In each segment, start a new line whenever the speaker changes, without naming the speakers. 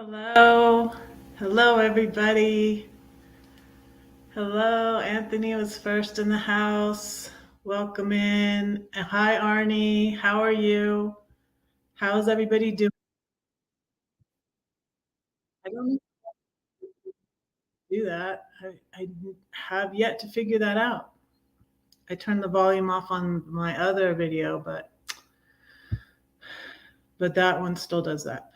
Hello. Hello, everybody. Hello. Anthony was first in the house. Welcome in. Hi, Arnie. How are you? How's everybody doing? I don't do that. I have yet to figure that out. I turned the volume off on my other video, but that one still does that.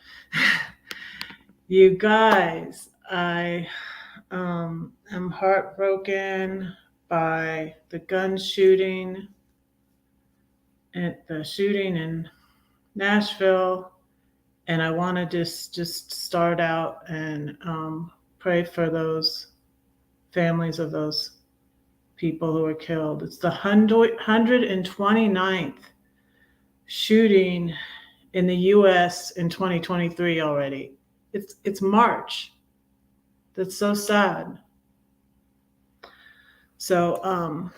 You guys, I am heartbroken by the gun shooting and the shooting in Nashville, and I want to just start out and pray for those families of those people who were killed. It's the 129th shooting in the U.S. in 2023 already. It's March. That's so sad. So I'm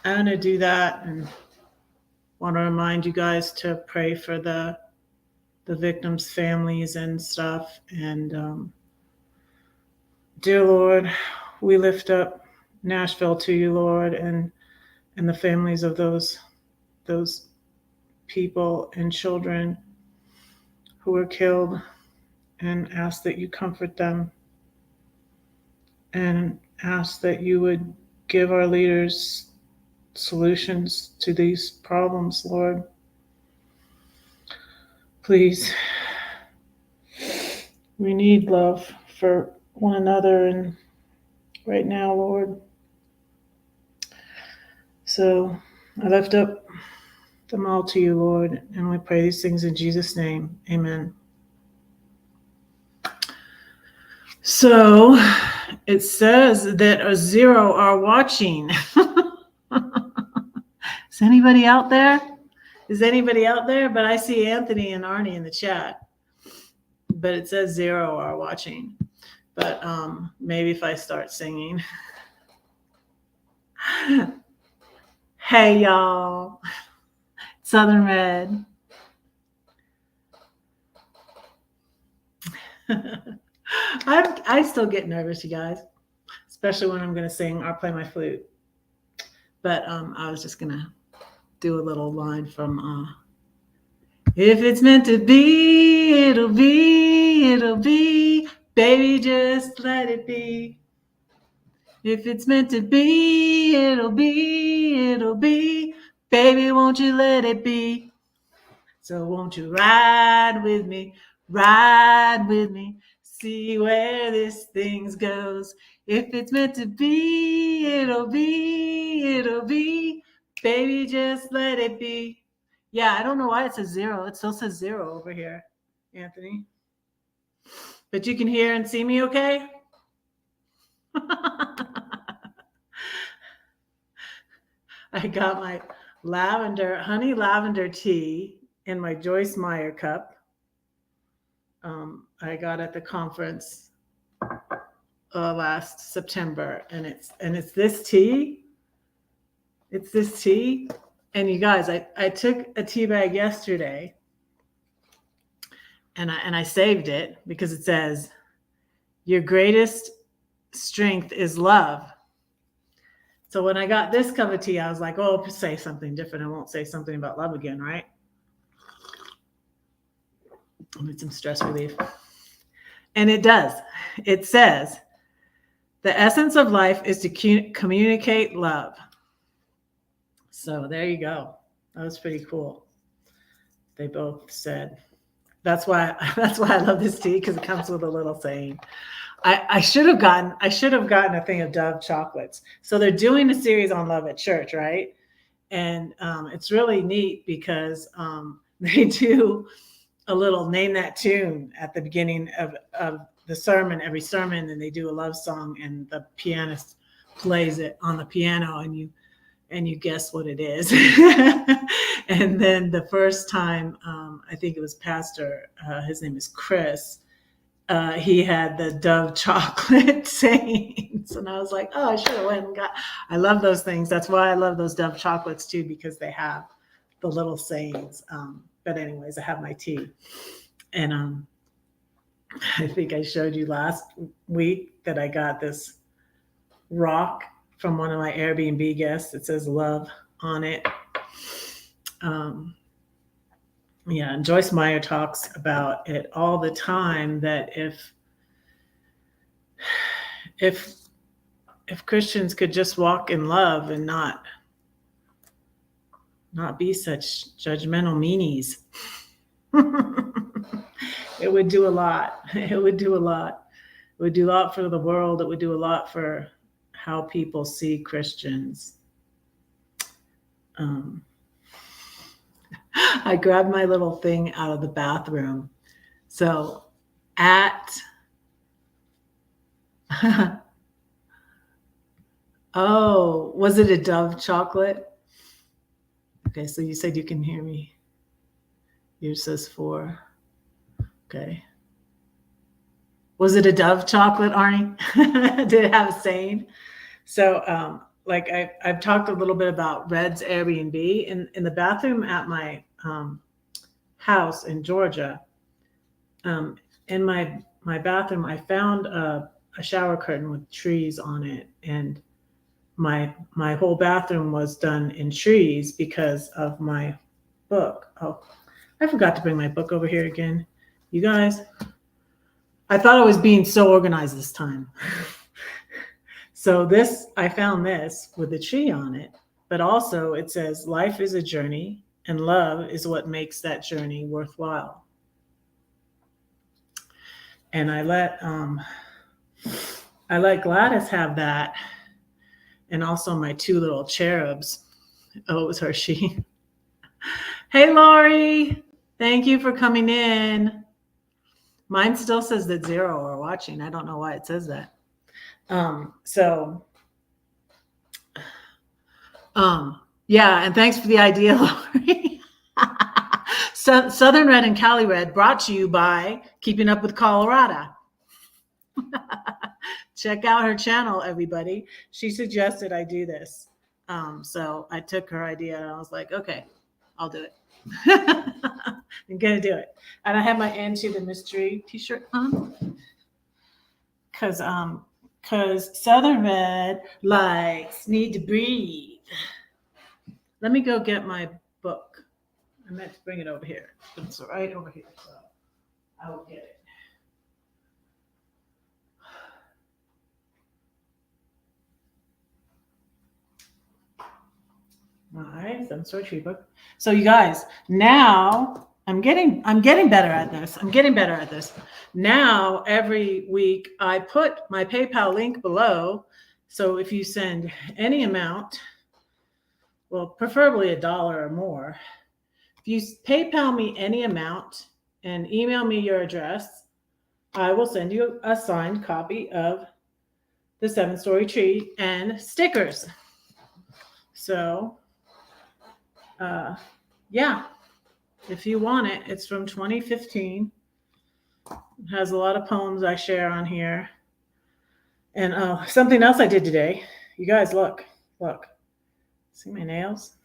gonna do that and want to remind you guys to pray for the victims' families and stuff. And dear Lord, we lift up Nashville to you, Lord, and the families of those people and children who were killed, and ask that you comfort them, and ask that you would give our leaders solutions to these problems, Lord. Please, we need love for one another, and right now, Lord. So I lift up them all to you, Lord, and we pray these things in Jesus' name. Amen. So it says that a 0 are watching. Is anybody out there? Is anybody out there? But I see Anthony and Arnie in the chat. But it says 0 are watching. But maybe if I start singing. Hey, y'all. Southern Red. I still get nervous, you guys, especially when I'm going to sing or play my flute. But I was just going to do a little line from If it's meant to be, it'll be, it'll be. Baby, just let it be. If it's meant to be, it'll be, it'll be. Baby, won't you let it be? So won't you ride with me, see where this thing goes. If it's meant to be, it'll be, it'll be. Baby, just let it be. Yeah, I don't know why it says 0. It still says 0 over here, Anthony. But you can hear and see me okay? I got my honey lavender tea in my Joyce Meyer cup. I got at the conference last September, and it's this tea. It's this tea, and you guys, I took a tea bag yesterday, and I saved it because it says, "Your greatest strength is love." So when I got this cup of tea, I was like, "Oh, say something different. I won't say something about love again, right?" I need some stress relief. And it does. It says, the essence of life is to communicate love. So there you go. That was pretty cool. They both said. That's why I love this tea, because it comes with a little saying. I should have gotten a thing of Dove chocolates. So they're doing a series on love at church, right? And it's really neat because they do a little name that tune at the beginning of the sermon, every sermon, and they do a love song, and the pianist plays it on the piano, and you guess what it is. And then the first time, I think it was Pastor, his name is Chris, he had the Dove chocolate sayings, and I was like, oh, I should have went and got. I love those things. That's why I love those Dove chocolates too, because they have the little sayings. But anyways, I have my tea, and I think I showed you last week that I got this rock from one of my Airbnb guests. It says love on it. Um, yeah, and Joyce Meyer talks about it all the time, that if if Christians could just walk in love and not be such judgmental meanies, it would do a lot. It would do a lot. It would do a lot for the world. It would do a lot for how people see Christians. I grabbed my little thing out of the bathroom. So oh, was it a Dove chocolate? Okay, so you said you can hear me. Yours says 4. Okay. Was it a Dove chocolate, Arnie? Did it have a saying? So, like I've talked a little bit about Red's Airbnb in the bathroom at my house in Georgia. In my bathroom, I found a shower curtain with trees on it, and my whole bathroom was done in trees because of my book. Oh, I forgot to bring my book over here again. You guys, I thought I was being so organized this time. So I found this with a tree on it, but also it says life is a journey and love is what makes that journey worthwhile. And I let Gladys have that, and also my 2 little cherubs. Oh, it was her, she. Hey, Lori, thank you for coming in. Mine still says that 0 are watching. I don't know why it says that. Yeah, and thanks for the idea, Lori. Southern Red and Cali Red, brought to you by Keeping Up with Colorado. Check out her channel, everybody. She suggested I do this. So I took her idea and I was like, okay, I'll do it. I'm gonna do it. And I have my Into the Mystery t-shirt on. Cause Southern Red likes Need to Breathe. Let me go get my book. I meant to bring it over here. It's right over here. So I will get it. All right, Seven Story Tree book. So you guys, now I'm getting better at this. I'm getting better at this. Now every week I put my PayPal link below. So if you send any amount, well, preferably $1 or more, if you PayPal me any amount and email me your address, I will send you a signed copy of the 7-Story Tree and stickers. So yeah, if you want it, it's from 2015. It has a lot of poems I share on here. And something else I did today. You guys, look. See my nails?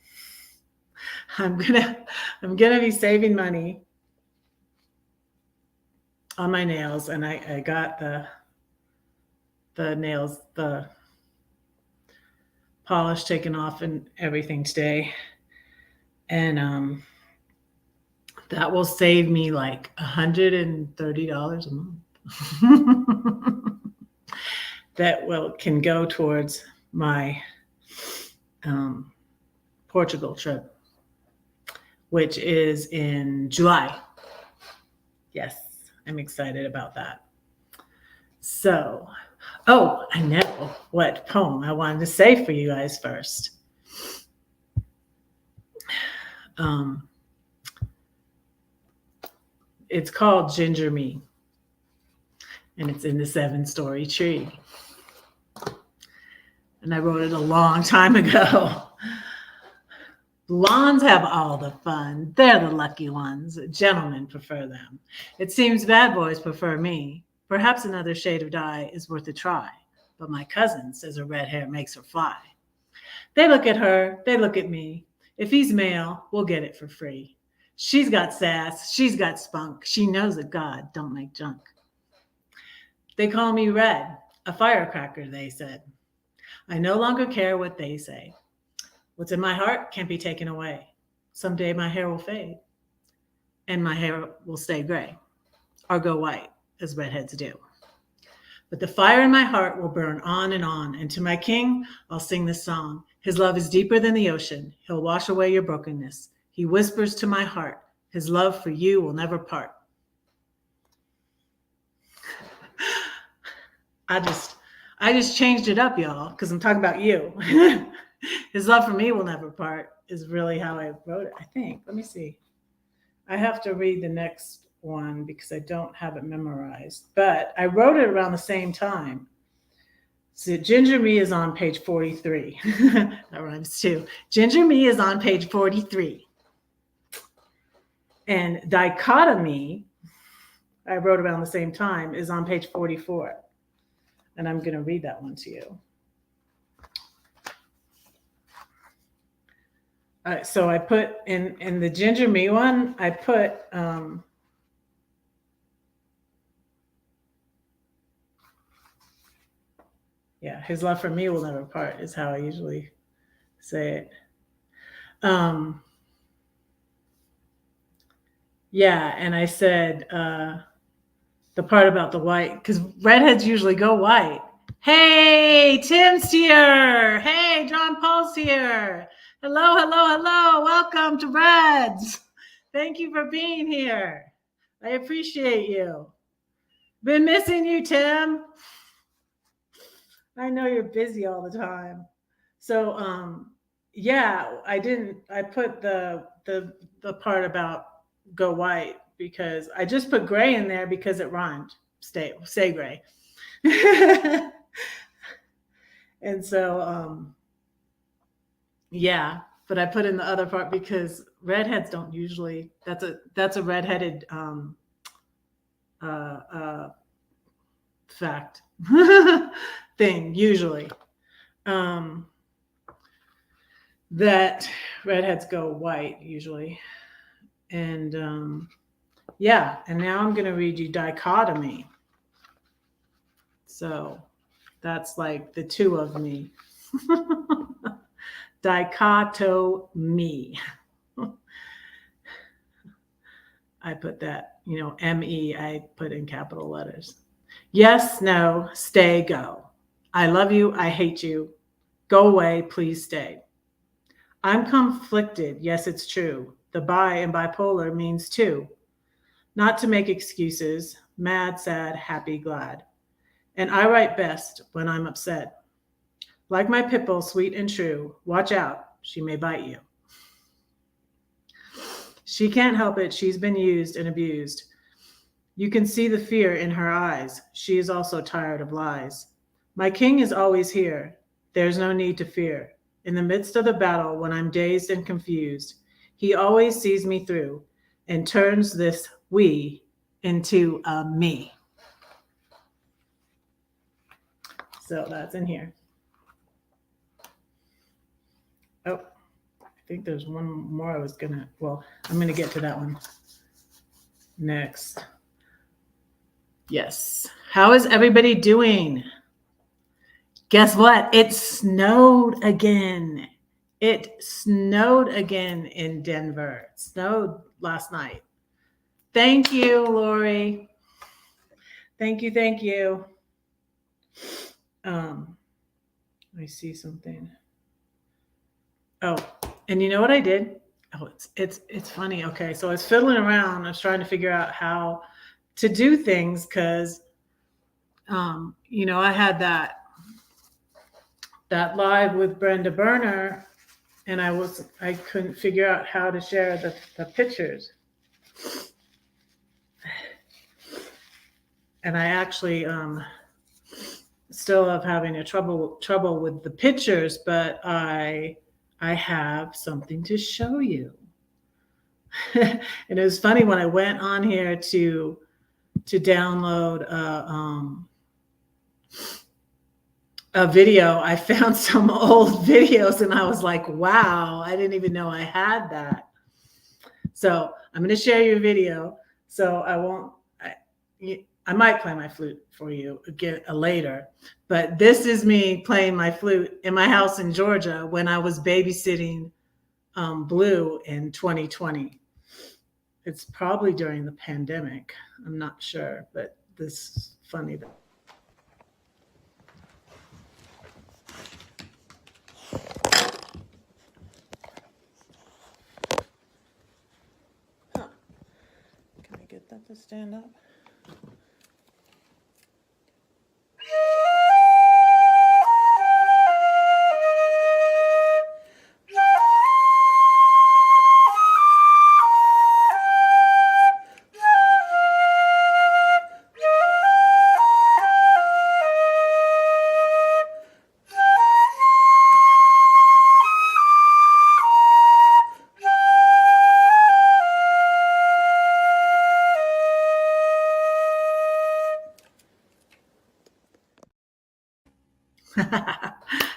I'm gonna be saving money on my nails, and I got the nails, the polish taken off and everything today. And that will save me like $130 a month. That can go towards my Portugal trip, which is in July. Yes, I'm excited about that. So, I know what poem I wanted to say for you guys first. It's called Ginger Me, and it's in the 7-Story Tree. And I wrote it a long time ago. Blondes have all the fun. They're the lucky ones. Gentlemen prefer them. It seems bad boys prefer me. Perhaps another shade of dye is worth a try. But my cousin says her red hair makes her fly. They look at her. They look at me. If he's male, we'll get it for free. She's got sass. She's got spunk. She knows that God don't make junk. They call me red, a firecracker, they said. I no longer care what they say. What's in my heart can't be taken away. Someday my hair will fade, and my hair will stay gray, or go white, as redheads do. But the fire in my heart will burn on, and to my king I'll sing this song. His love is deeper than the ocean. He'll wash away your brokenness. He whispers to my heart, his love for you will never part. I just changed it up, y'all, because I'm talking about you. His love for me will never part is really how I wrote it, I think. Let me see. I have to read the next one because I don't have it memorized, but I wrote it around the same time. So Ginger Me is on page 43. That rhymes too. Ginger Me is on page 43. And Dichotomy, I wrote around the same time, is on page 44. And I'm going to read that one to you. So I put in the Ginger Me one, I put his love for me will never part is how I usually say it. And I said the part about the white, because redheads usually go white. Hey, Tim's here. Hey, John Paul's here. Hello. Welcome to Reds. Thank you for being here. I appreciate you. Been missing you, Tim. I know you're busy all the time. So, I put the part about go white because I just put gray in there because it rhymed. Say gray. And so, but I put in the other part because redheads don't usually, that's a redheaded fact thing usually, that redheads go white usually. And and now I'm going to read you Dichotomy. So that's like the two of me. Dichotomy. I put that, M-E, I put in capital letters. Yes, no, stay, go. I love you, I hate you. Go away, please stay. I'm conflicted, yes, it's true. The bi in bipolar means two. Not to make excuses, mad, sad, happy, glad. And I write best when I'm upset. Like my pitbull, sweet and true. Watch out, she may bite you. She can't help it, she's been used and abused. You can see the fear in her eyes. She is also tired of lies. My king is always here. There's no need to fear. In the midst of the battle, when I'm dazed and confused, he always sees me through and turns this we into a me. So that's in here. Oh, I think there's one more I'm going to get to that one next. Yes. How is everybody doing? Guess what? It snowed again. It snowed again in Denver. It snowed last night. Thank you, Lori. Thank you. Let me see something. Oh, and you know what I did? Oh, it's funny. Okay, so I was fiddling around. I was trying to figure out how to do things because, I had that live with Brenda Berner, and I couldn't figure out how to share the pictures. And I actually still am having a trouble with the pictures, but I have something to show you. And it was funny when I went on here to download a video, I found some old videos and I was like, wow, I didn't even know I had that. So I'm going to share your video. So I might play my flute for you again later, but this is me playing my flute in my house in Georgia when I was babysitting Blue in 2020. It's probably during the pandemic. I'm not sure, but this is funny. Huh. Can I get that to stand up?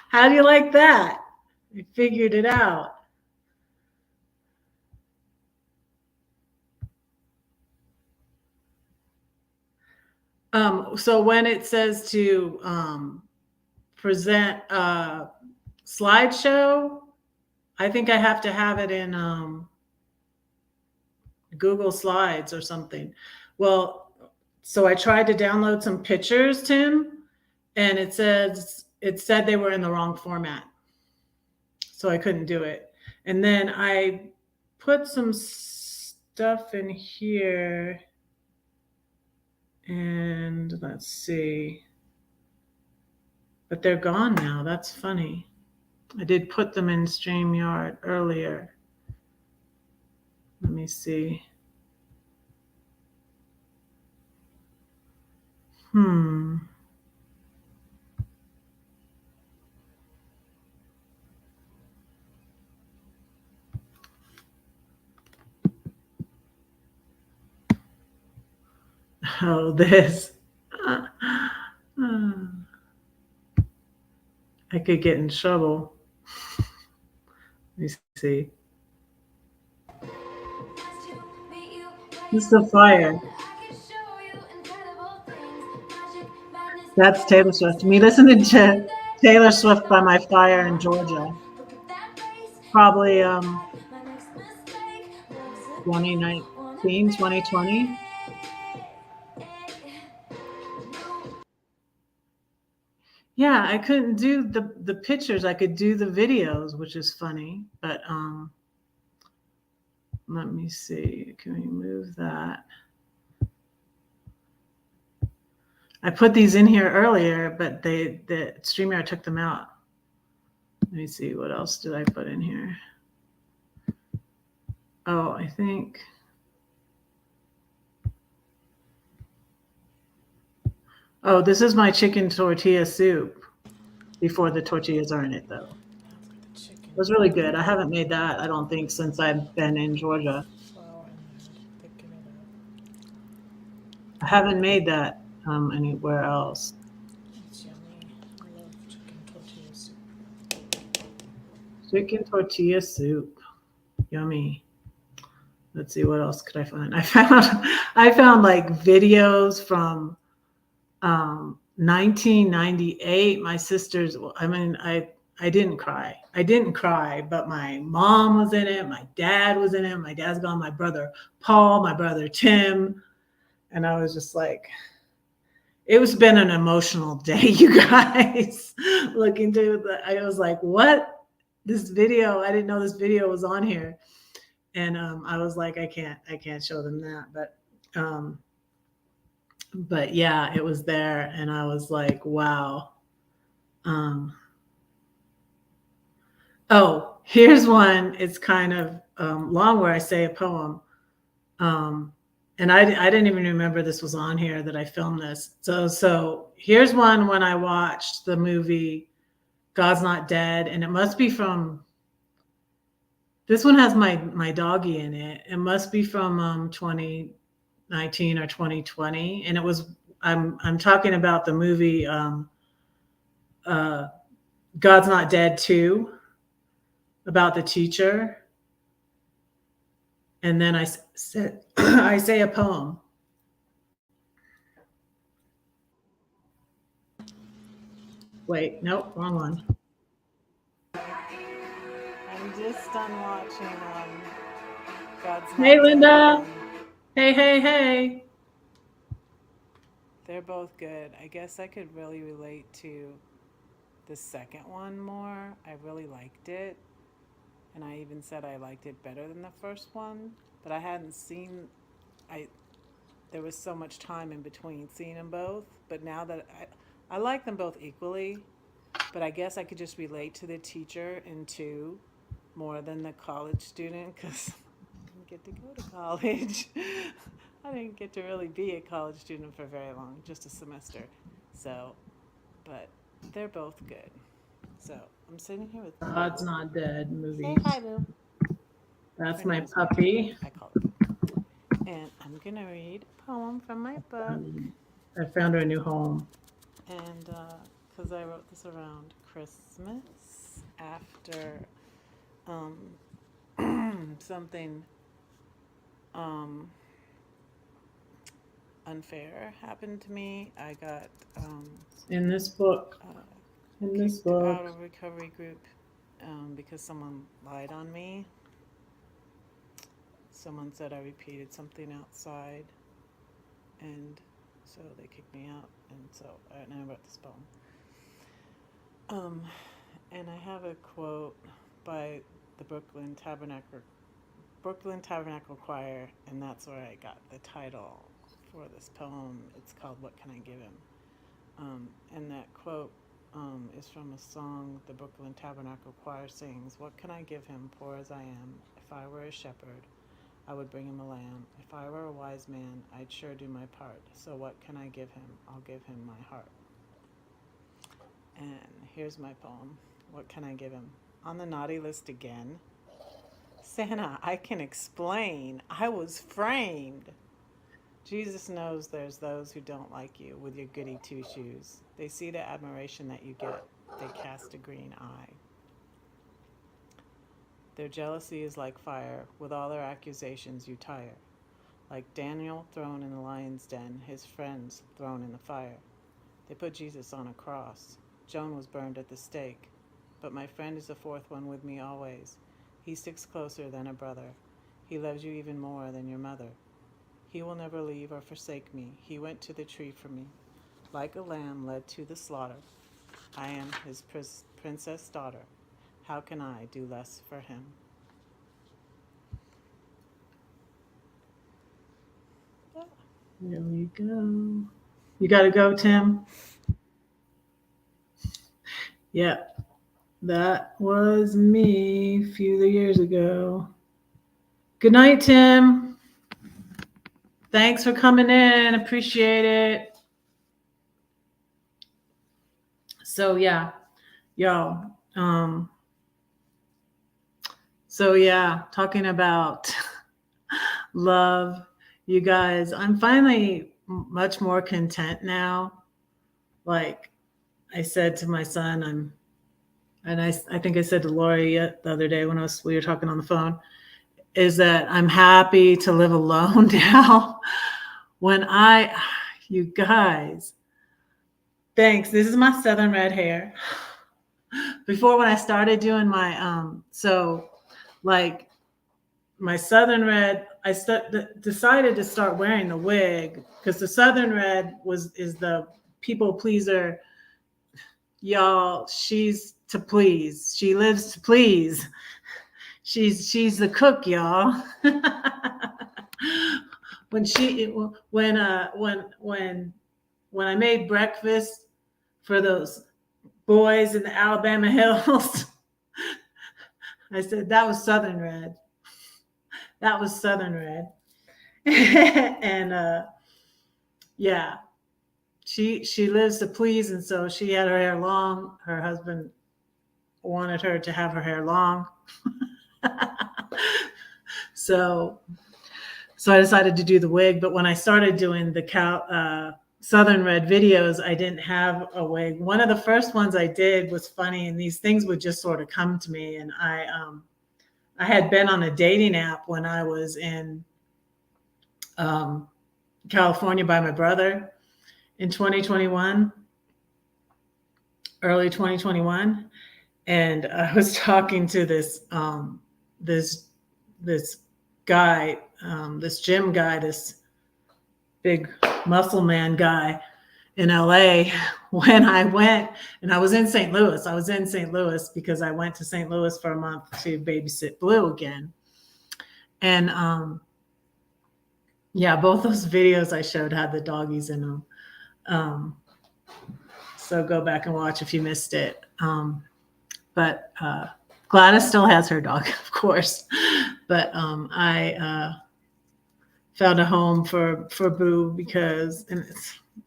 How do you like that? I figured it out. So when it says to present a slideshow, I think I have to have it in Google Slides or something. Well, so I tried to download some pictures, Tim, and it said they were in the wrong format. So I couldn't do it. And then I put some stuff in here. And let's see. But they're gone now. That's funny. I did put them in StreamYard earlier. Let me see. Oh, this. I could get in trouble. Let me see. This is the fire. That's Taylor Swift. Me listening to Taylor Swift by my fire in Georgia. Probably 2019, 2020. Yeah, I couldn't do the pictures. I could do the videos, which is funny. But let me see. Can we move that? I put these in here earlier, but the StreamYard took them out. Let me see. What else did I put in here? Oh, I think. Oh, this is my chicken tortilla soup before the tortillas are in it, though. It was really good. I haven't made that, I don't think, since I've been in Georgia. I haven't made that anywhere else.
It's yummy. I love chicken tortilla soup.
Chicken tortilla soup. Yummy. Let's see, what else could I find? I found like videos from 1998. My sisters, I mean, I didn't cry. I didn't cry, but my mom was in it. My dad was in it. My dad's gone. My brother Paul, my brother Tim. And I was just like, it was been an emotional day, you guys. Looking to I was like, what? This video, I didn't know this video was on here. And I was like, I can't show them that. But yeah, it was there. And I was like, wow. Oh, here's one. It's kind of long where I say a poem. And I didn't even remember this was on here, that I filmed this. So here's one when I watched the movie God's Not Dead. And it must be from, this one has my doggy in it. It must be from 2019 or 2020. And it was, I'm talking about the movie God's Not Dead 2, about the teacher. And then I say a poem. Wait, nope, wrong one. I'm just done watching God's Not
Hey,
Dead
Linda.
again.
Hey, hey, hey.
They're both good. I guess I could really relate to the second one more. I really liked it. And I even said I liked it better than the first one. But I hadn't seen I there was so much time in between seeing them both. But now that I like them both equally, but I guess I could just relate to the teacher in two more than the college student because I didn't get to go to college. I didn't get to really be a college student for very long, just a semester. So, but they're both good. So I'm sitting here with
God's
Boo.
Not Dead
Say
movie.
hi, Boo.
That's
Her
my
name is Boo.
puppy.
I call her Boo. And I'm going to read a poem from my book.
I found her a new home.
And because I wrote this around Christmas after something um, unfair happened to me. I got
In this book.
uh,
In this
kicked out
book.
of a recovery group because someone lied on me. Someone said I repeated something outside, and so they kicked me out. And I wrote this poem. And I have a quote by the Brooklyn Tabernacle Choir, and that's where I got the title for this poem. It's called "What Can I Give Him?" And that quote is from a song the Brooklyn Tabernacle Choir sings. What can I give him, poor as I am? If I were a shepherd, I would bring him a lamb. If I were a wise man, I'd sure do my part. So what can I give him? I'll give him my heart. And here's my poem. What can I give him? On the naughty list again? Santa, I can explain. I was framed. Jesus knows there's those who don't like you with your goody two shoes. They see the admiration that you get. They cast a green eye. Their jealousy is like fire. With all their accusations, you tire. Like Daniel thrown in the lion's den, his friends thrown in the fire. They put Jesus on a cross. Joan was burned at the stake. But my friend is the fourth one with me always. He sticks closer than a brother. He loves you even more than your mother. He will never leave or forsake me. He went to the tree for me. Like a lamb led to the slaughter, I am his princess daughter. How can I do less for him?
There we go. You got to go, Tim. Yeah, that was me a few years ago. Good night, Tim. Thanks for coming in. Appreciate it. So yeah, y'all. So yeah, talking about love, you guys. I'm finally much more content now. Like I said to my son, I think I said to Lori the other day when we were talking on the phone, is that I'm happy to live alone now. You guys, thanks. This is my southern red hair. Before when I started doing my so like my southern red, decided to start wearing the wig because the southern red is the people pleaser. Y'all, she's to please. She lives to please. She's the cook, y'all. When I made breakfast for those boys in the Alabama hills, I said that was Southern Red. That was Southern Red. And yeah, she lives to please, and so she had her hair long. Her husband wanted her to have her hair long. so I decided to do the wig. But when I started doing the Southern Red videos, I didn't have a wig. One of the first ones I did was funny, and these things would just sort of come to me. And I had been on a dating app when I was in California by my brother in 2021. early 2021, and I was talking to this this guy, this gym guy, this big muscle man guy in LA when I went, and I was in St. Louis. I was in St. Louis because I went to St. Louis for a month to babysit Blue again. And yeah, both those videos I showed had the doggies in them. So go back and watch if you missed it. But Gladys still has her dog, of course. But I found a home for Boo because, and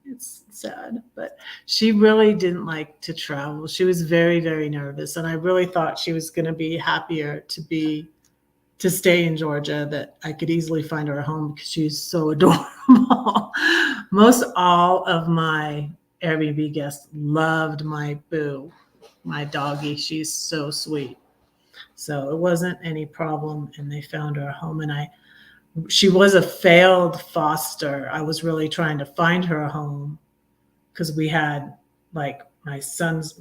it's sad, but she really didn't like to travel. She was very, very nervous, and I really thought she was going to be happier to stay in Georgia, that I could easily find her a home because she's so adorable. Most all of my Airbnb guests loved my Boo, my doggie. She's so sweet. So it wasn't any problem, and they found her a home. And she was a failed foster. I was really trying to find her a home because we had, like, my son's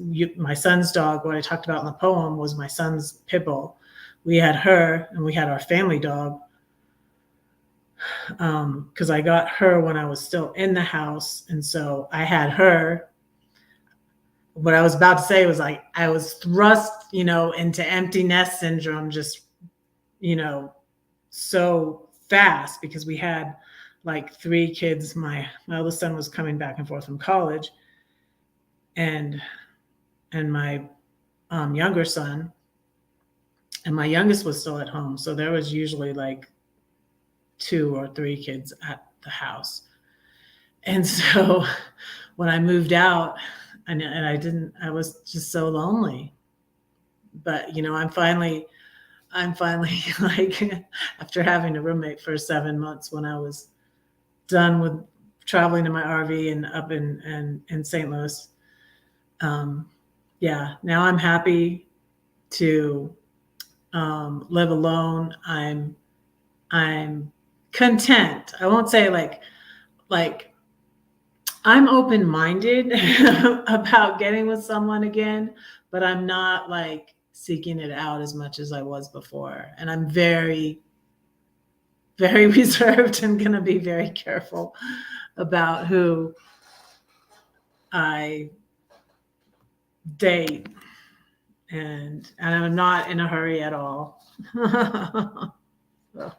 dog, what I talked about in the poem was my son's pit bull. We had her, and we had our family dog, because I got her when I was still in the house, and so I had her. What I was about to say was, like, I was thrust, into empty nest syndrome, just, so fast, because we had like 3 kids. My oldest son was coming back and forth from college, and my younger son, and my youngest was still at home. So there was usually like 2 or 3 kids at the house. And so when I moved out, and I was just so lonely. But I'm finally like, after having a roommate for 7 months, when I was done with traveling in my RV and up in St. Louis, yeah, now I'm happy to live alone. I'm content. I won't say like I'm open-minded about getting with someone again, but I'm not like seeking it out as much as I was before. And I'm very, very reserved and going to be very careful about who I date. And I'm not in a hurry at all. So.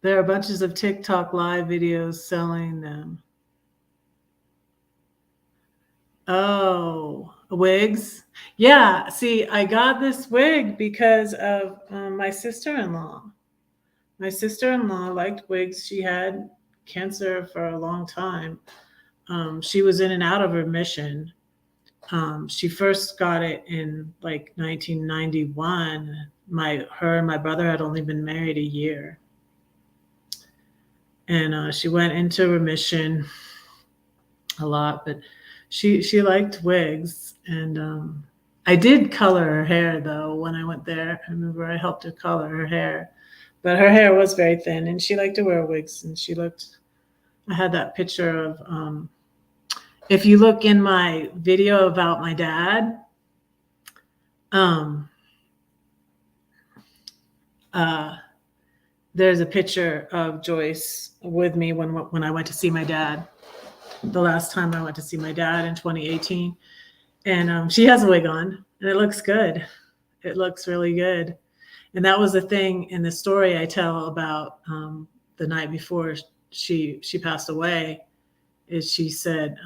There are bunches of TikTok live videos selling them. Oh, wigs. Yeah. See, I got this wig because of my sister-in-law. My sister-in-law liked wigs. She had cancer for a long time. She was in and out of remission. She first got it in like 1991. Her and my brother had only been married a year. And she went into remission a lot, but she liked wigs. And I did color her hair, though, when I went there. I remember I helped her color her hair, but her hair was very thin, and she liked to wear wigs. And I had that picture of, if you look in my video about my dad, there's a picture of Joyce with me when I went to see my dad. The last time I went to see my dad in 2018, and she has a wig on, and it looks good. It looks really good. And that was the thing in the story I tell about the night before she passed away, is she said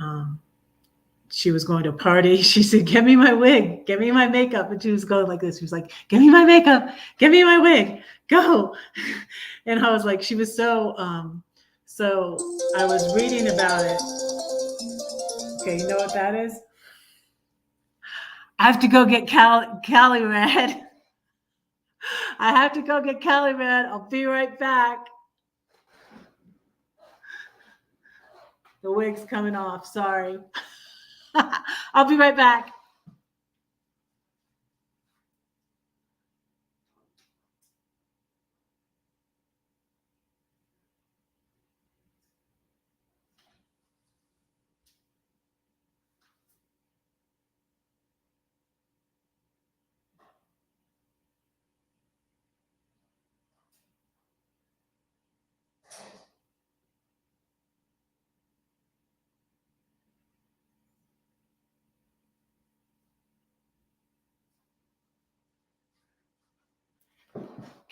she was going to a party. She said, "Give me my wig, give me my makeup." And she was going like this. She was like, "Give me my makeup, give me my wig, go." And I was like, she was so I was reading about it. Okay, you know what that is? I have to go get Cali Red. I have to go get Cali Red. I'll be right back. The wig's coming off. Sorry. I'll be right back.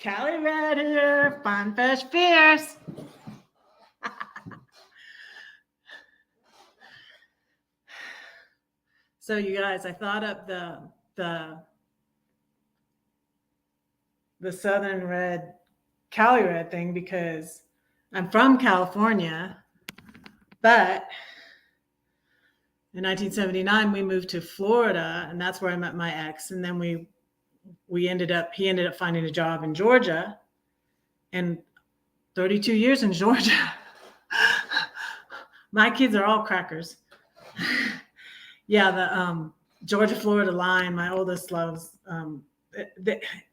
Callie Red here, fun, fresh, fierce. So you guys, I thought up the Southern Red, Cali Red thing because I'm from California, but in 1979 we moved to Florida, and that's where I met my ex. And then he ended up finding a job in Georgia, and 32 years in Georgia. My kids are all crackers. Yeah, the Georgia Florida line. My oldest loves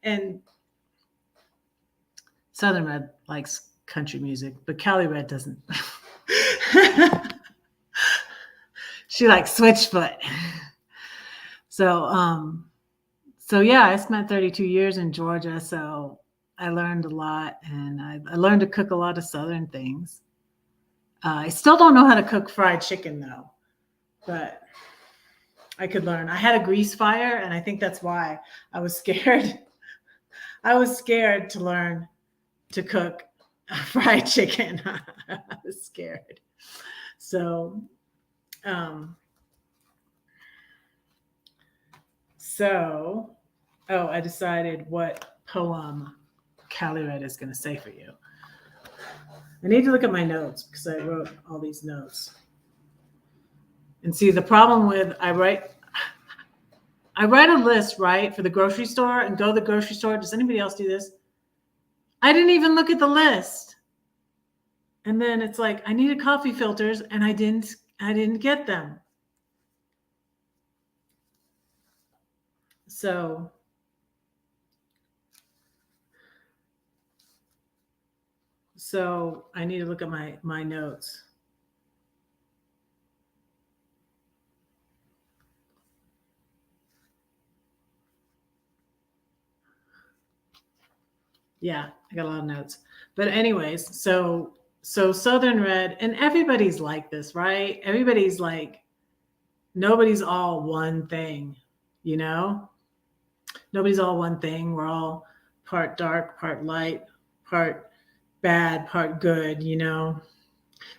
and Southern Red likes country music, but Cali Red doesn't. She likes Switchfoot. So yeah, I spent 32 years in Georgia, so I learned a lot, and I learned to cook a lot of Southern things. I still don't know how to cook fried chicken though, but I could learn. I had a grease fire, and I think that's why I was scared. I was scared to learn to cook fried chicken. I was scared. So, I decided what poem Cali Red is going to say for you. I need to look at my notes because I wrote all these notes. And see, the problem with I write a list, right, for the grocery store and go to the grocery store. Does anybody else do this? I didn't even look at the list. And then it's like, I needed coffee filters, and I didn't get them. So I need to look at my notes. Yeah, I got a lot of notes. But anyways, so Southern Red, and everybody's like this, right? Everybody's like, nobody's all one thing, you know? Nobody's all one thing. We're all part dark, part light, part bad, part good, you know?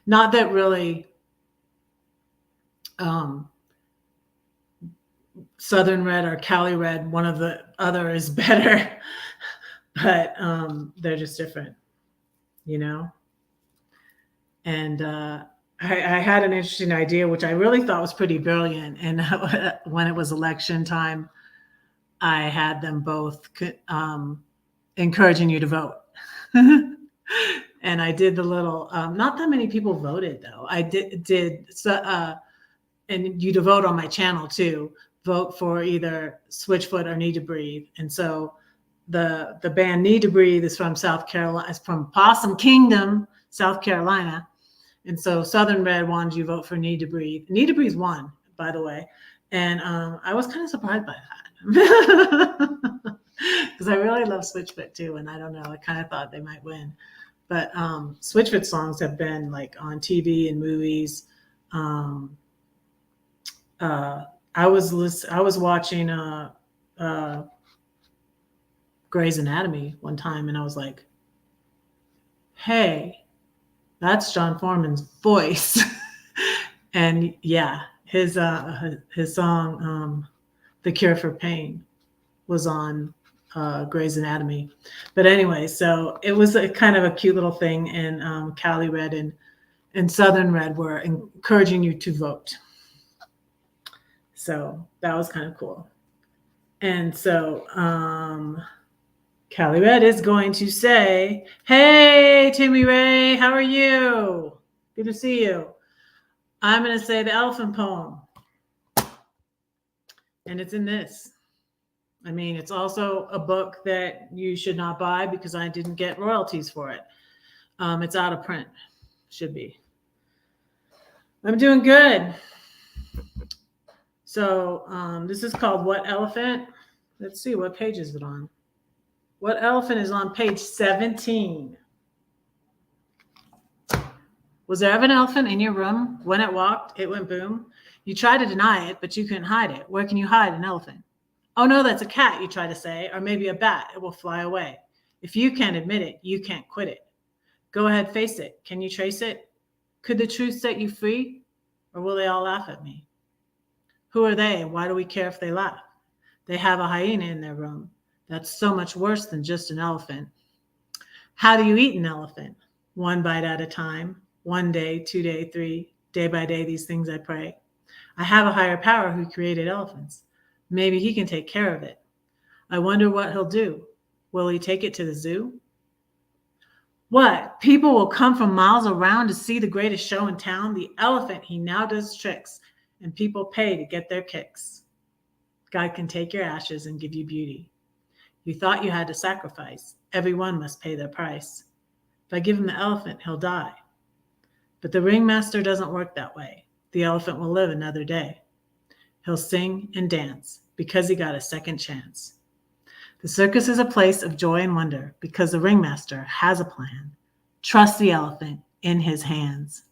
Not that really Southern Red or Cali Red, one of the other is better, but they're just different, you know? And I had an interesting idea, which I really thought was pretty brilliant. And when it was election time, I had them both encouraging you to vote. And I did the little, not that many people voted though. I did and you to vote on my channel too. Vote for either Switchfoot or Need to Breathe. And so the band Need to Breathe is from South Carolina, it's from Possum Kingdom, South Carolina. And so Southern Red wanted you to vote for Need to Breathe. Need to Breathe won, by the way. And I was kind of surprised by that. Because I really love Switchfoot too. And I don't know, I kind of thought they might win. But Switchfoot songs have been like on TV and movies. I was watching Grey's Anatomy one time, and I was like, hey, that's John Foreman's voice. And yeah, his song The Cure for Pain was on Grey's Anatomy. But anyway, so it was a kind of a cute little thing, and Cali Red and Southern Red were encouraging you to vote. So that was kind of cool. And so Cali Red is going to say, hey, Timmy Ray, how are you? Good to see you. I'm going to say the elephant poem. And it's in this. I mean, it's also a book that you should not buy because I didn't get royalties for it. It's out of print. Should be. I'm doing good. So this is called What Elephant? Let's see, what page is it on? What Elephant is on page 17. Was there ever an elephant in your room? When it walked, it went boom. You tried to deny it, but you couldn't hide it. Where can you hide an elephant? Oh no, that's a cat, you try to say, or maybe a bat, it will fly away. If you can't admit it, you can't quit it. Go ahead, face it. Can you trace it? Could the truth set you free? Or will they all laugh at me? Who are they? Why do we care if they laugh? They have a hyena in their room. That's so much worse than just an elephant. How do you eat an elephant? One bite at a time. 1 day, 2 day, 3 day by day. These things I pray. I have a higher power who created elephants. Maybe he can take care of it. I wonder what he'll do. Will he take it to the zoo? What? People will come from miles around to see the greatest show in town, the elephant. He now does tricks, and people pay to get their kicks. God can take your ashes and give you beauty. You thought you had to sacrifice. Everyone must pay their price. If I give him the elephant, he'll die. But the ringmaster doesn't work that way. The elephant will live another day. He'll sing and dance because he got a second chance. The circus is a place of joy and wonder because the ringmaster has a plan. Trust the elephant in his hands.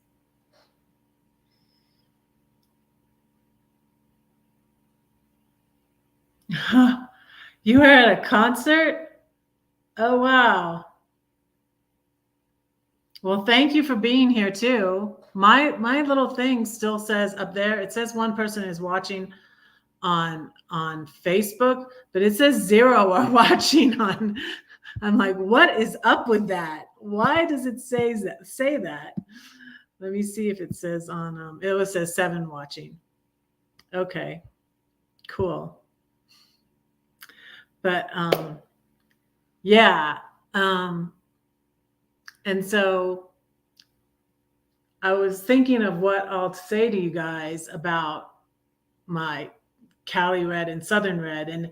You were at a concert? Oh, wow. Well, thank you for being here too. My little thing still says up there, it says one person is watching on Facebook, but it says 0 are watching on. I'm like, what is up with that? Why does it say that? Let me see if it says on it says 7 watching. Okay, cool. But yeah. And so I was thinking of what I'll say to you guys about my Cali Red and Southern Red. And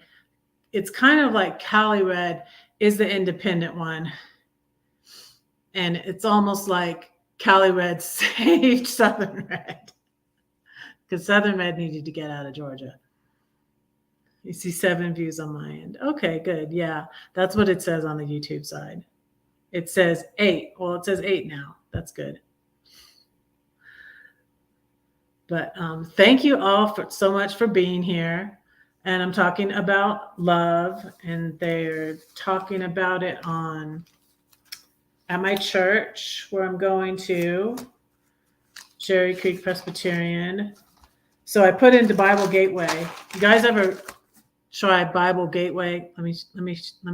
it's kind of like Cali Red is the independent one. And it's almost like Cali Red saved Southern Red because Southern Red needed to get out of Georgia. You see 7 views on my end. Okay, good. Yeah, that's what it says on the YouTube side. It says 8. Well, it says 8 now. That's good. But thank you all so much for being here. And I'm talking about love, and they're talking about it at my church where I'm going to, Cherry Creek Presbyterian. So I put into Bible Gateway. You guys ever try Bible Gateway? Let me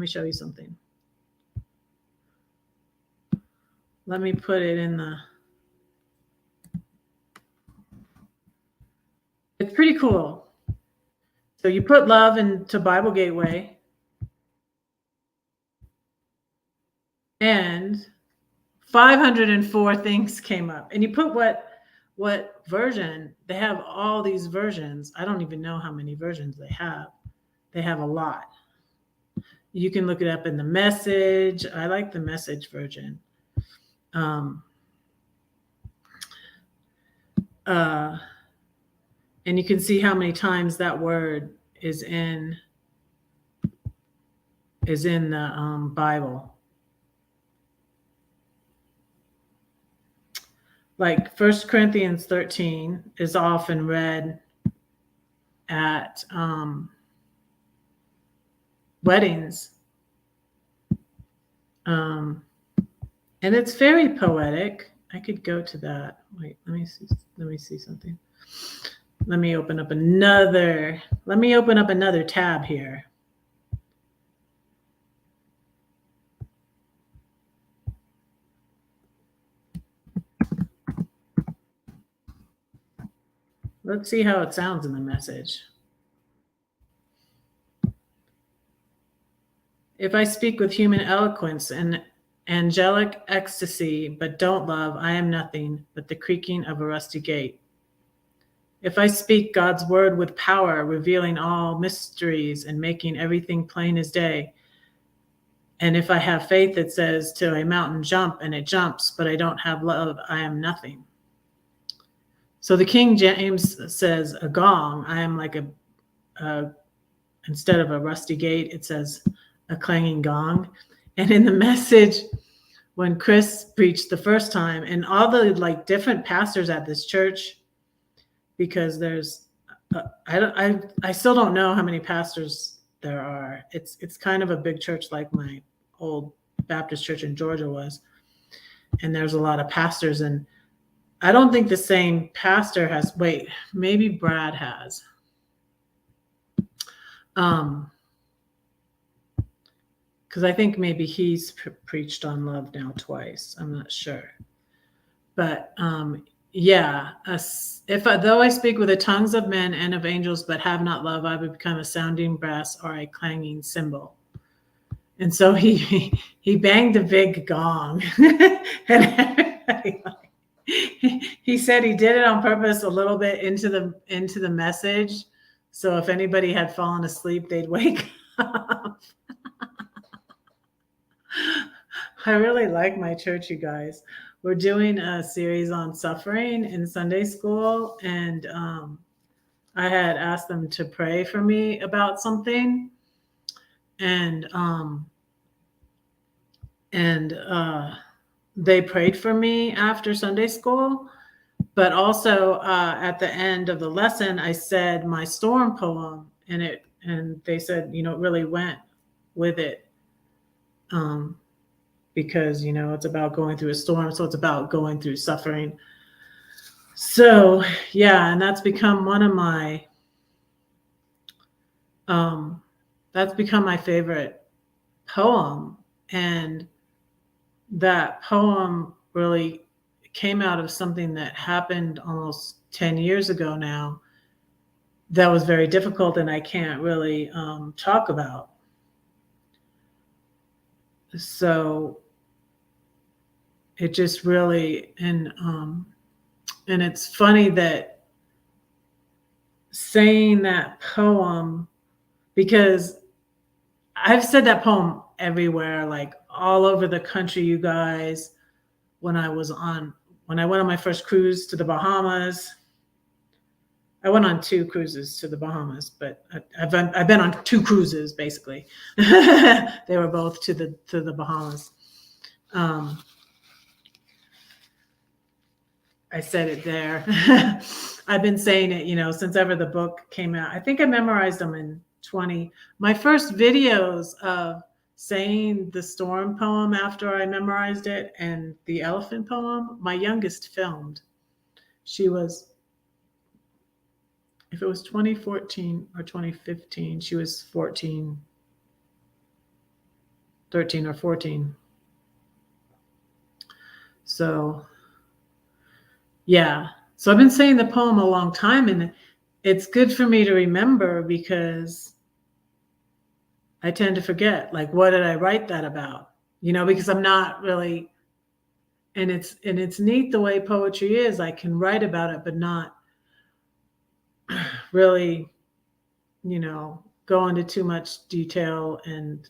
show you something. Let me put it in the. It's pretty cool. So you put love into Bible Gateway, and 504 things came up. And you put what version. They have all these versions. I don't even know how many versions they have. They have a lot. You can look it up in the Message. I like the Message version. And you can see how many times that word is in the Bible. Like 1 Corinthians 13 is often read at weddings. And it's very poetic. I could go to that. Wait, let me see something. Let me open up another tab here. Let's see how it sounds in the Message. If I speak with human eloquence and angelic ecstasy, but don't love, I am nothing but the creaking of a rusty gate. If I speak God's word with power, revealing all mysteries and making everything plain as day, and if I have faith that says to a mountain, jump, and it jumps, but I don't have love, I am nothing. So the King James says a gong. I am like instead of a rusty gate, it says a clanging gong. And in the Message, when Chris preached the first time, and all the like different pastors at this church, because there's, I still don't know how many pastors there are. It's kind of a big church like my old Baptist church in Georgia was. And there's a lot of pastors, and I don't think the same pastor has, wait, maybe Brad has. Because I think maybe he's preached on love now twice. I'm not sure. But yeah, though I speak with the tongues of men and of angels, but have not love, I would become a sounding brass or a clanging cymbal. And so he banged a big gong, and everybody, he said he did it on purpose a little bit into the message, so if anybody had fallen asleep, they'd wake up. I really like my church, you guys. We're doing a series on suffering in Sunday school, and I had asked them to pray for me about something, and they prayed for me after Sunday school. But also at the end of the lesson, I said my storm poem, and they said, it really went with it. Because, it's about going through a storm. So it's about going through suffering. So, yeah, and that's become one of my, that's become my favorite poem. And that poem really came out of something that happened almost 10 years ago now that was very difficult and I can't really talk about. So it just really, and it's funny that saying that poem, because I've said that poem everywhere, like all over the country, you guys. When I went on my first cruise to the Bahamas, I went on 2 cruises to the Bahamas, but I've been on 2 cruises basically. They were both to the Bahamas. I said it there. I've been saying it, since ever the book came out. I think I memorized them in 20. My first videos of saying the storm poem after I memorized it and the elephant poem, my youngest filmed. She was, if it was 2014 or 2015, she was 13 or 14. So, yeah. So I've been saying the poem a long time, and it's good for me to remember because I tend to forget, like, what did I write that about? Because I'm not really, and it's neat the way poetry is. I can write about it, but not really, go into too much detail and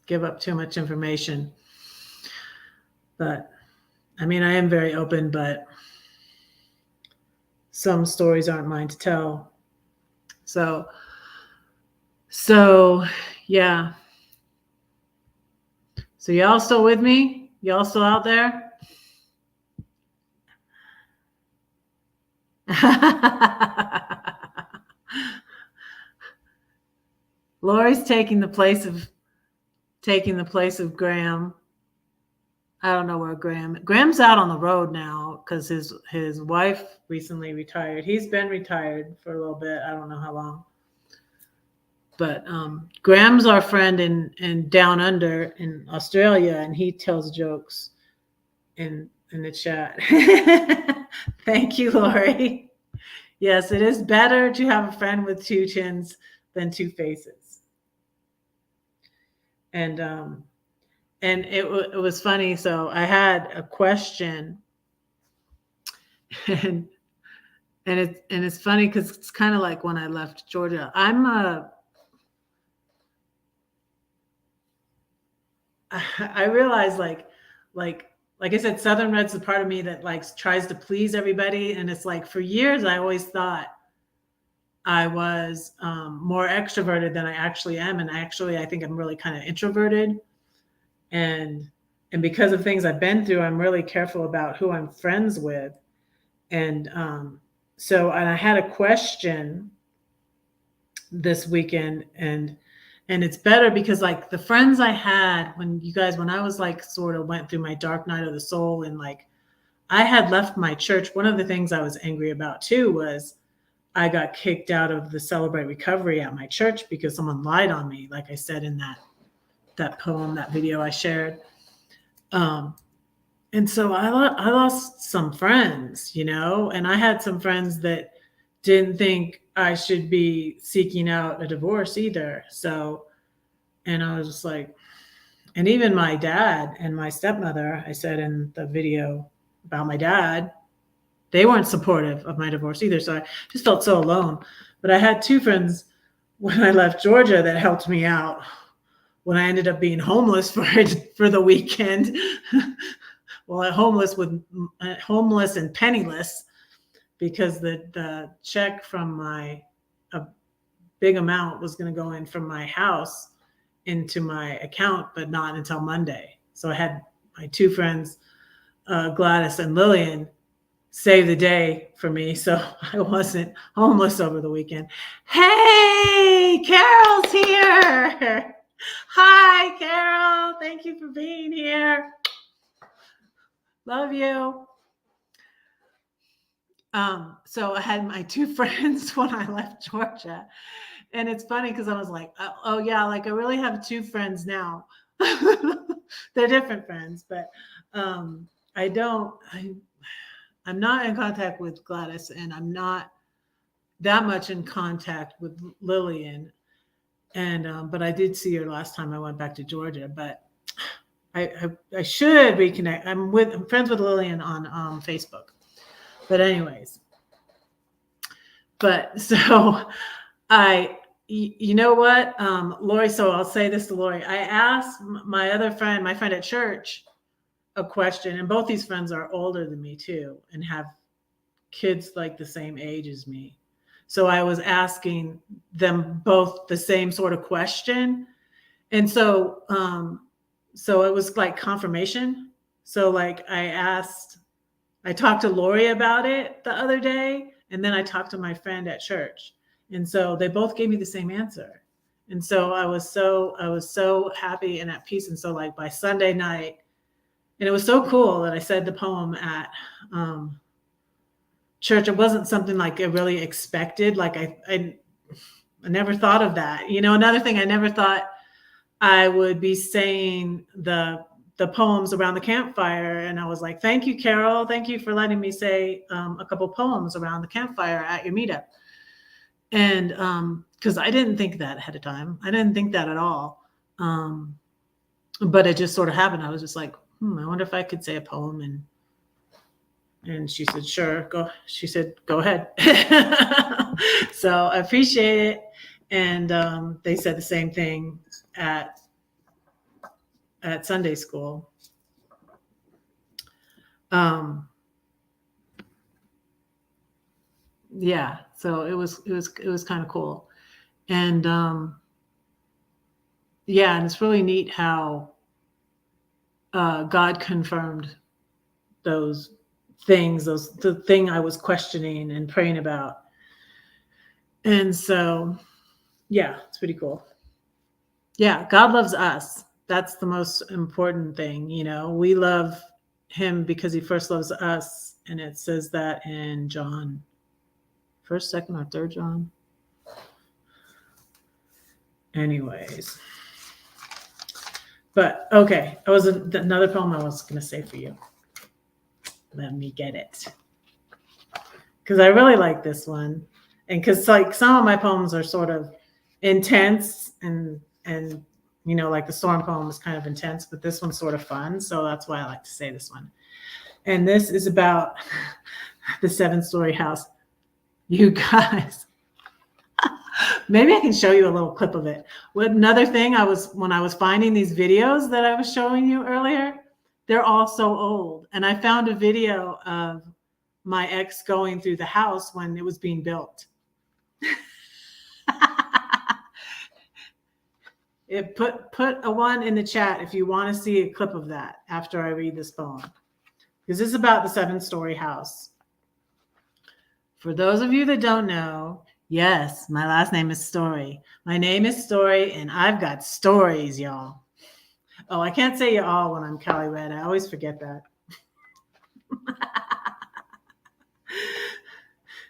give up too much information. But I mean, I am very open, but some stories aren't mine to tell. So yeah. So y'all still with me? Y'all still out there? Lori's taking the place of Graham. I don't know where Graham's out on the road now because his wife recently retired. He's been retired for a little bit. I don't know how long. But Graham's our friend in Down Under in Australia, and he tells jokes in the chat. Thank you, Lori. Yes, it is better to have a friend with 2 chins than 2 faces. And it was funny. So I had a question, and it's funny because it's kind of like when I left Georgia. I realized like I said, Southern Red's the part of me that tries to please everybody, and it's like for years I always thought I was more extroverted than I actually am, and actually I think I'm really kind of introverted. And because of things I've been through, I'm really careful about who I'm friends with. And I had a question this weekend, and it's better because like the friends I had when I was like sort of went through my dark night of the soul, and like I had left my church. One of the things I was angry about too was I got kicked out of the Celebrate Recovery at my church because someone lied on me, like I said in that poem, that video I shared. And so I lost some friends, and I had some friends that didn't think I should be seeking out a divorce either. So, and I was just like, and even my dad and my stepmother, I said in the video about my dad, they weren't supportive of my divorce either. So I just felt so alone. But I had two friends when I left Georgia that helped me out when I ended up being homeless for the weekend. Well, homeless and penniless, because the check from a big amount was going to go in from my house into my account, but not until Monday. So I had my two friends, Gladys and Lillian, save the day for me, so I wasn't homeless over the weekend. Hey, Carol's here. Hi, Carol. Thank you for being here. Love you. So I had my two friends when I left Georgia. And it's funny because I was like, oh yeah, like I really have two friends now. They're different friends, but I'm not in contact with Gladys, and I'm not that much in contact with Lillian. And but I did see her last time I went back to Georgia, but I should reconnect. I'm friends with Lillian on Facebook. But anyways, so you know what, Lori, so I'll say this to Lori. I asked my friend at church, a question, and both these friends are older than me too and have kids like the same age as me. So I was asking them both the same sort of question. And so it was like confirmation. So like I talked to Lori about it the other day, and then I talked to my friend at church. And so they both gave me the same answer. And so I was so happy and at peace. And so like by Sunday night, and it was so cool that I said the poem at church. It wasn't something like I really expected. Like I never thought of that. Another thing, I never thought I would be saying the poems around the campfire. And I was like, thank you, Carol. Thank you for letting me say a couple poems around the campfire at your meetup. And because I didn't think that ahead of time. I didn't think that at all. But it just sort of happened. I was just like, I wonder if I could say a poem. And she said, sure, go. She said, go ahead. So I appreciate it. And they said the same thing at Sunday school. Yeah, so it was kind of cool. And yeah, and it's really neat how God confirmed those things, the thing I was questioning and praying about. And so, yeah, it's pretty cool. Yeah, God loves us. That's the most important thing. We love him because he first loves us. And it says that in John, 1st, 2nd, or 3rd John. Anyways. But okay, another poem I was going to say for you. Let me get it. Because I really like this one. And because like some of my poems are sort of intense and like the storm poem is kind of intense, but this one's sort of fun. So that's why I like to say this one. And this is about the 7-story house. You guys, maybe I can show you a little clip of it. Another thing, when I was finding these videos that I was showing you earlier, they're all so old. And I found a video of my ex going through the house when it was being built. Put a 1 in the chat if you want to see a clip of that after I read this poem. Because this is about the 7-story house. For those of you that don't know,
Yes, my last name is Story. My name is Story, and I've got stories, y'all. Oh, I can't say y'all when I'm Cali Red. I always forget that.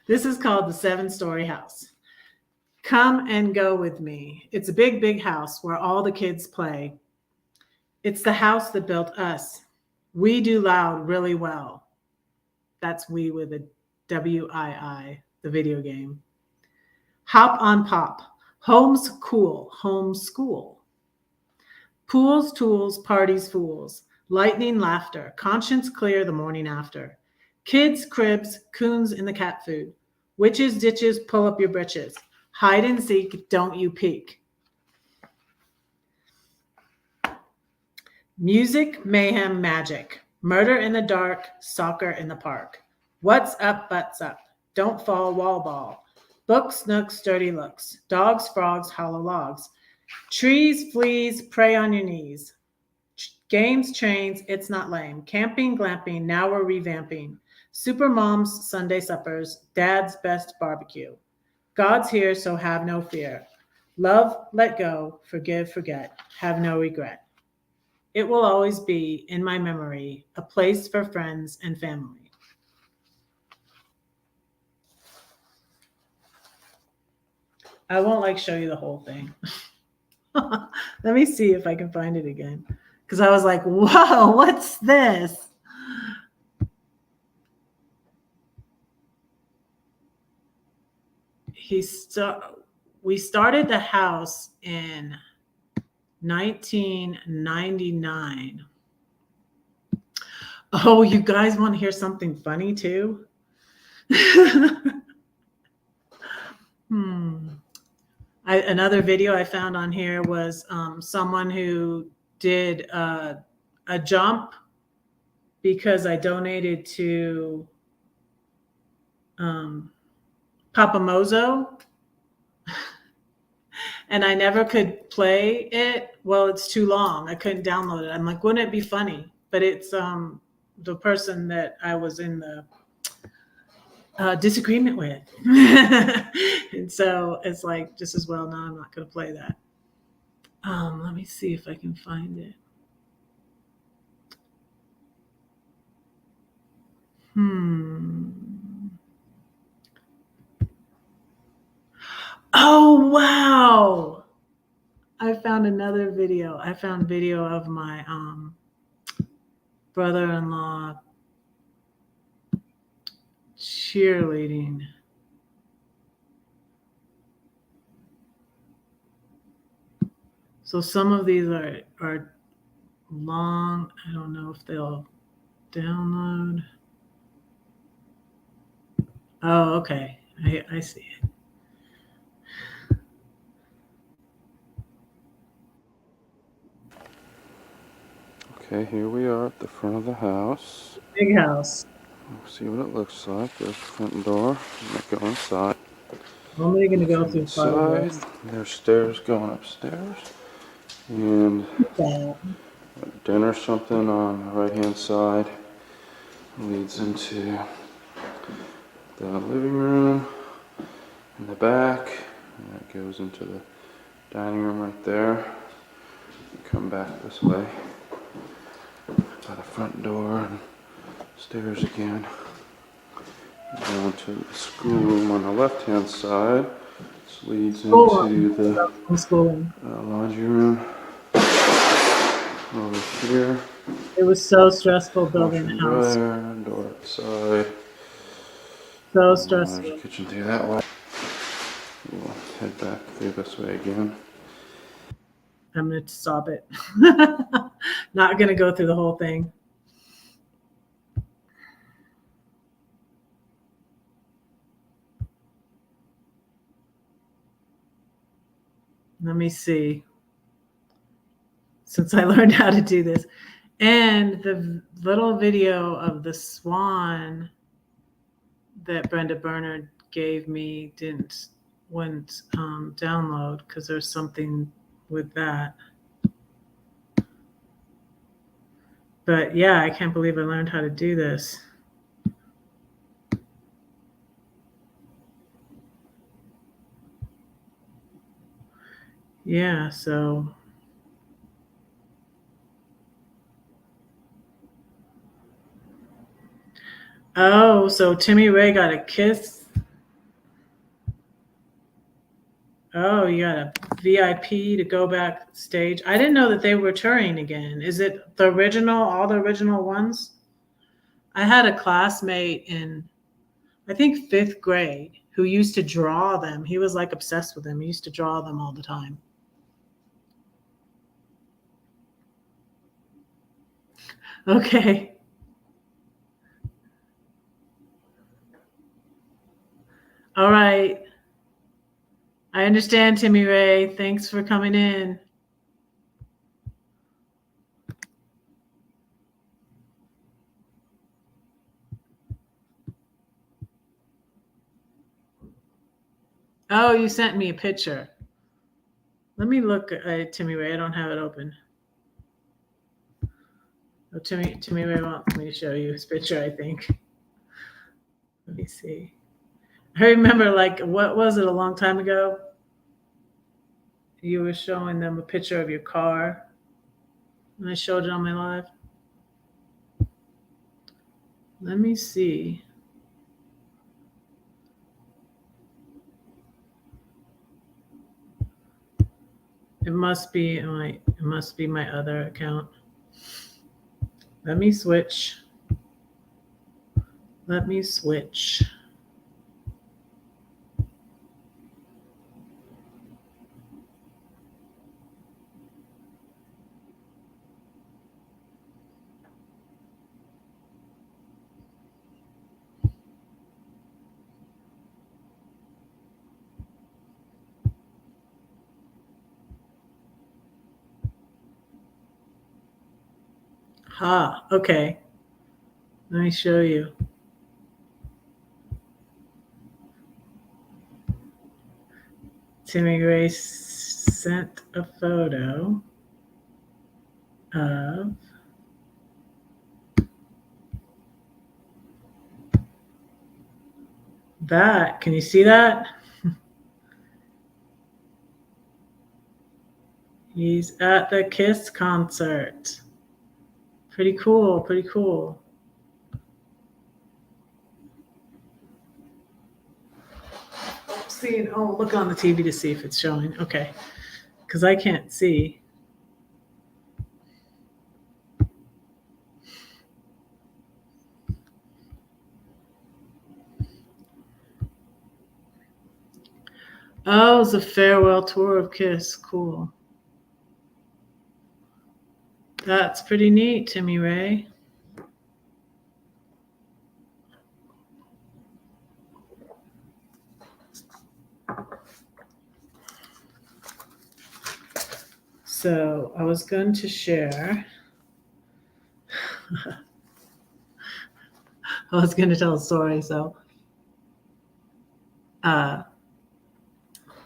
This is called the 7-story house. Come and go with me. It's a big, big house where all the kids play. It's the house that built us. We do loud really well. That's we with a WII, the video game. Hop on pop. Home's cool. Home school. Pools, tools, parties, fools. Lightning, laughter. Conscience clear the morning after. Kids, cribs, coons in the cat food. Witches, ditches, pull up your britches. Hide and seek, don't you peek. Music, mayhem, magic. Murder in the dark, soccer in the park. What's up, butts up. Don't fall, wall ball. Books, nooks, dirty looks. Dogs, frogs, hollow logs. Trees, fleas, prey on your knees. Games, trains, it's not lame. Camping, glamping, now we're revamping. Super moms, Sunday suppers, dad's best barbecue. God's here, so have no fear. Love, let go, forgive, forget, have no regret. It will always be, in my memory, a place for friends and family. I won't show you the whole thing. Let me see if I can find it again. Because I was like, whoa, what's this? We started the house in 1999. Oh, you guys want to hear something funny too? Another video I found on here was someone who did a jump because I donated to Papa Mozo, and I never could play it. Well, it's too long. I couldn't download it. I'm like, wouldn't it be funny? But it's the person that I was in the disagreement with. And so it's like, just as well, no, I'm not going to play that. Let me see if I can find it. Oh, wow. I found another video. I found video of my brother-in-law cheerleading. So some of these are long. I don't know if they'll download. Oh, okay. I see it.
Okay, here we are at the front of the house.
Big house.
We'll see what it looks like. There's the front door. I'm gonna go inside.
I'm only going to go
From
through
inside,
fireworks.
there's stairs going upstairs. And dinner something on the right-hand side leads into the living room in the back. And that goes into the dining room right there. You come back this way by the front door and stairs again. Go into the schoolroom on the left-hand side. This leads into the laundry room over here.
It was so stressful building a house.
Dryer, door outside.
So stressful.
There's a kitchen through that way. We'll head back through this way again.
I'm going to stop it. Not going to go through the whole thing. Let me see. Since I learned how to do this. And the little video of the swan that Brenda Bernard gave me wouldn't download because there's something with that. But yeah, I can't believe I learned how to do this.
yeah, so oh, so Timmy Ray got a kiss. Oh, you got a VIP to go backstage. I didn't know that they were touring again. Is it the original, all the original ones? I had a classmate in, I think, fifth grade who used to draw them. He was like obsessed with them. He used to draw them all the time. Okay. All right. I understand, Timmy Ray. Thanks for coming in. Oh, you sent me a picture. Let me look at Timmy Ray. I don't have it open. Oh, Timmy Ray wants me to show you his picture, I think. Let me see. I remember, like, what was it, a long time ago? You were showing them a picture of your car, and I showed it on my live. Let me see. It must be my other account. Let me switch. Let me switch. Okay. Let me show you. Timmy Ray sent a photo of that. Can you see that? He's at the Kiss concert. Pretty cool, pretty cool. See, oh, look on the TV to see if it's showing. Okay, because I can't see. Oh, it's a farewell tour of Kiss. Cool. That's pretty neat, Timmy Ray. So I was going to share. I was going to tell a story. So,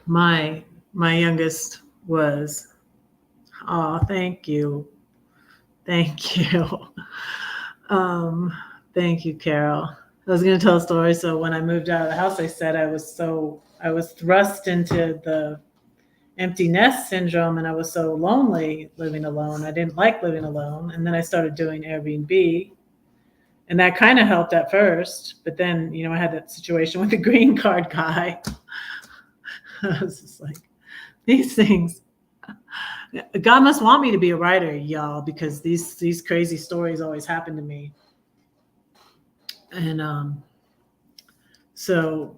my youngest was. Oh, thank you, thank you, thank you, Carol. I was going to tell a story. So when I moved out of the house, I said I was thrust into the empty nest syndrome, and I was so lonely living alone. I didn't like living alone, and then I started doing Airbnb, and that kind of helped at first. But then, I had that situation with the green card guy. I was just like, these things. God must want me to be a writer, y'all, because these crazy stories always happen to me. And so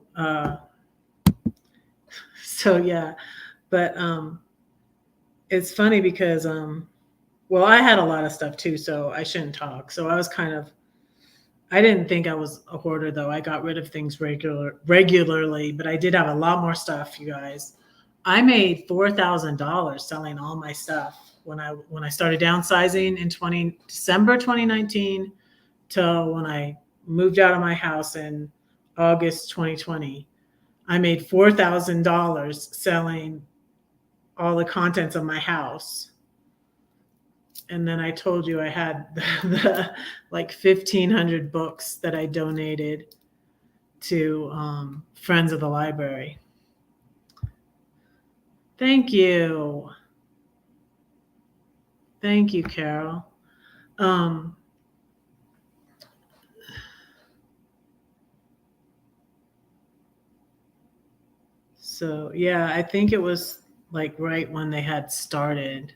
yeah, but it's funny because well, I had a lot of stuff too, so I shouldn't talk. So I was I didn't think I was a hoarder, though. I got rid of things regularly, but I did have a lot more stuff, you guys. I made $4,000 selling all my stuff when I started downsizing in December 2019 till when I moved out of my house in August 2020. I made $4,000 selling all the contents of my house. And then I told you I had the like 1,500 books that I donated to Friends of the Library. Thank you. Thank you, Carol. So yeah, I think it was like right when they had started.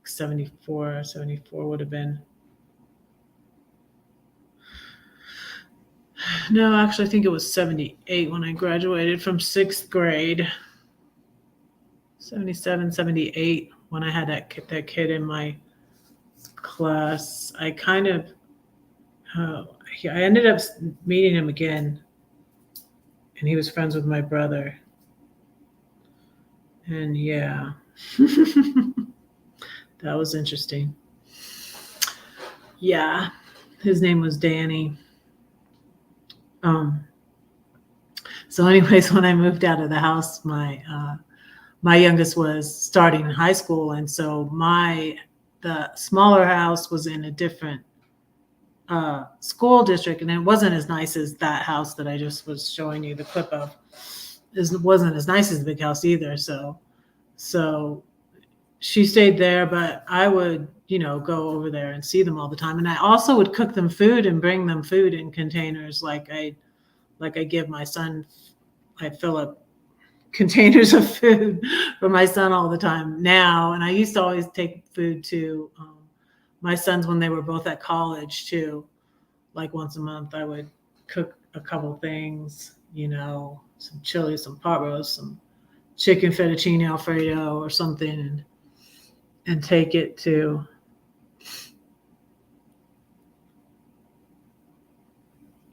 74 would have been. No, actually, I think it was 78 when I graduated from 6th grade. 77, 78 when I had that kid in my class. I kind of, I ended up meeting him again, and he was friends with my brother. And yeah, that was interesting. Yeah, his name was Danny. So anyways, when I moved out of the house, my youngest was starting high school, and so the smaller house was in a different school district, and it wasn't as nice as that house that I just was showing you the clip of. It wasn't as nice as the big house either. So she stayed there, but I would, go over there and see them all the time, and I also would cook them food and bring them food in containers, like I give my son. I fill up containers of food for my son all the time now. And I used to always take food to my sons when they were both at college too. Like once a month, I would cook a couple things, some chili, some pot roast, some chicken fettuccine Alfredo or something, and take it to.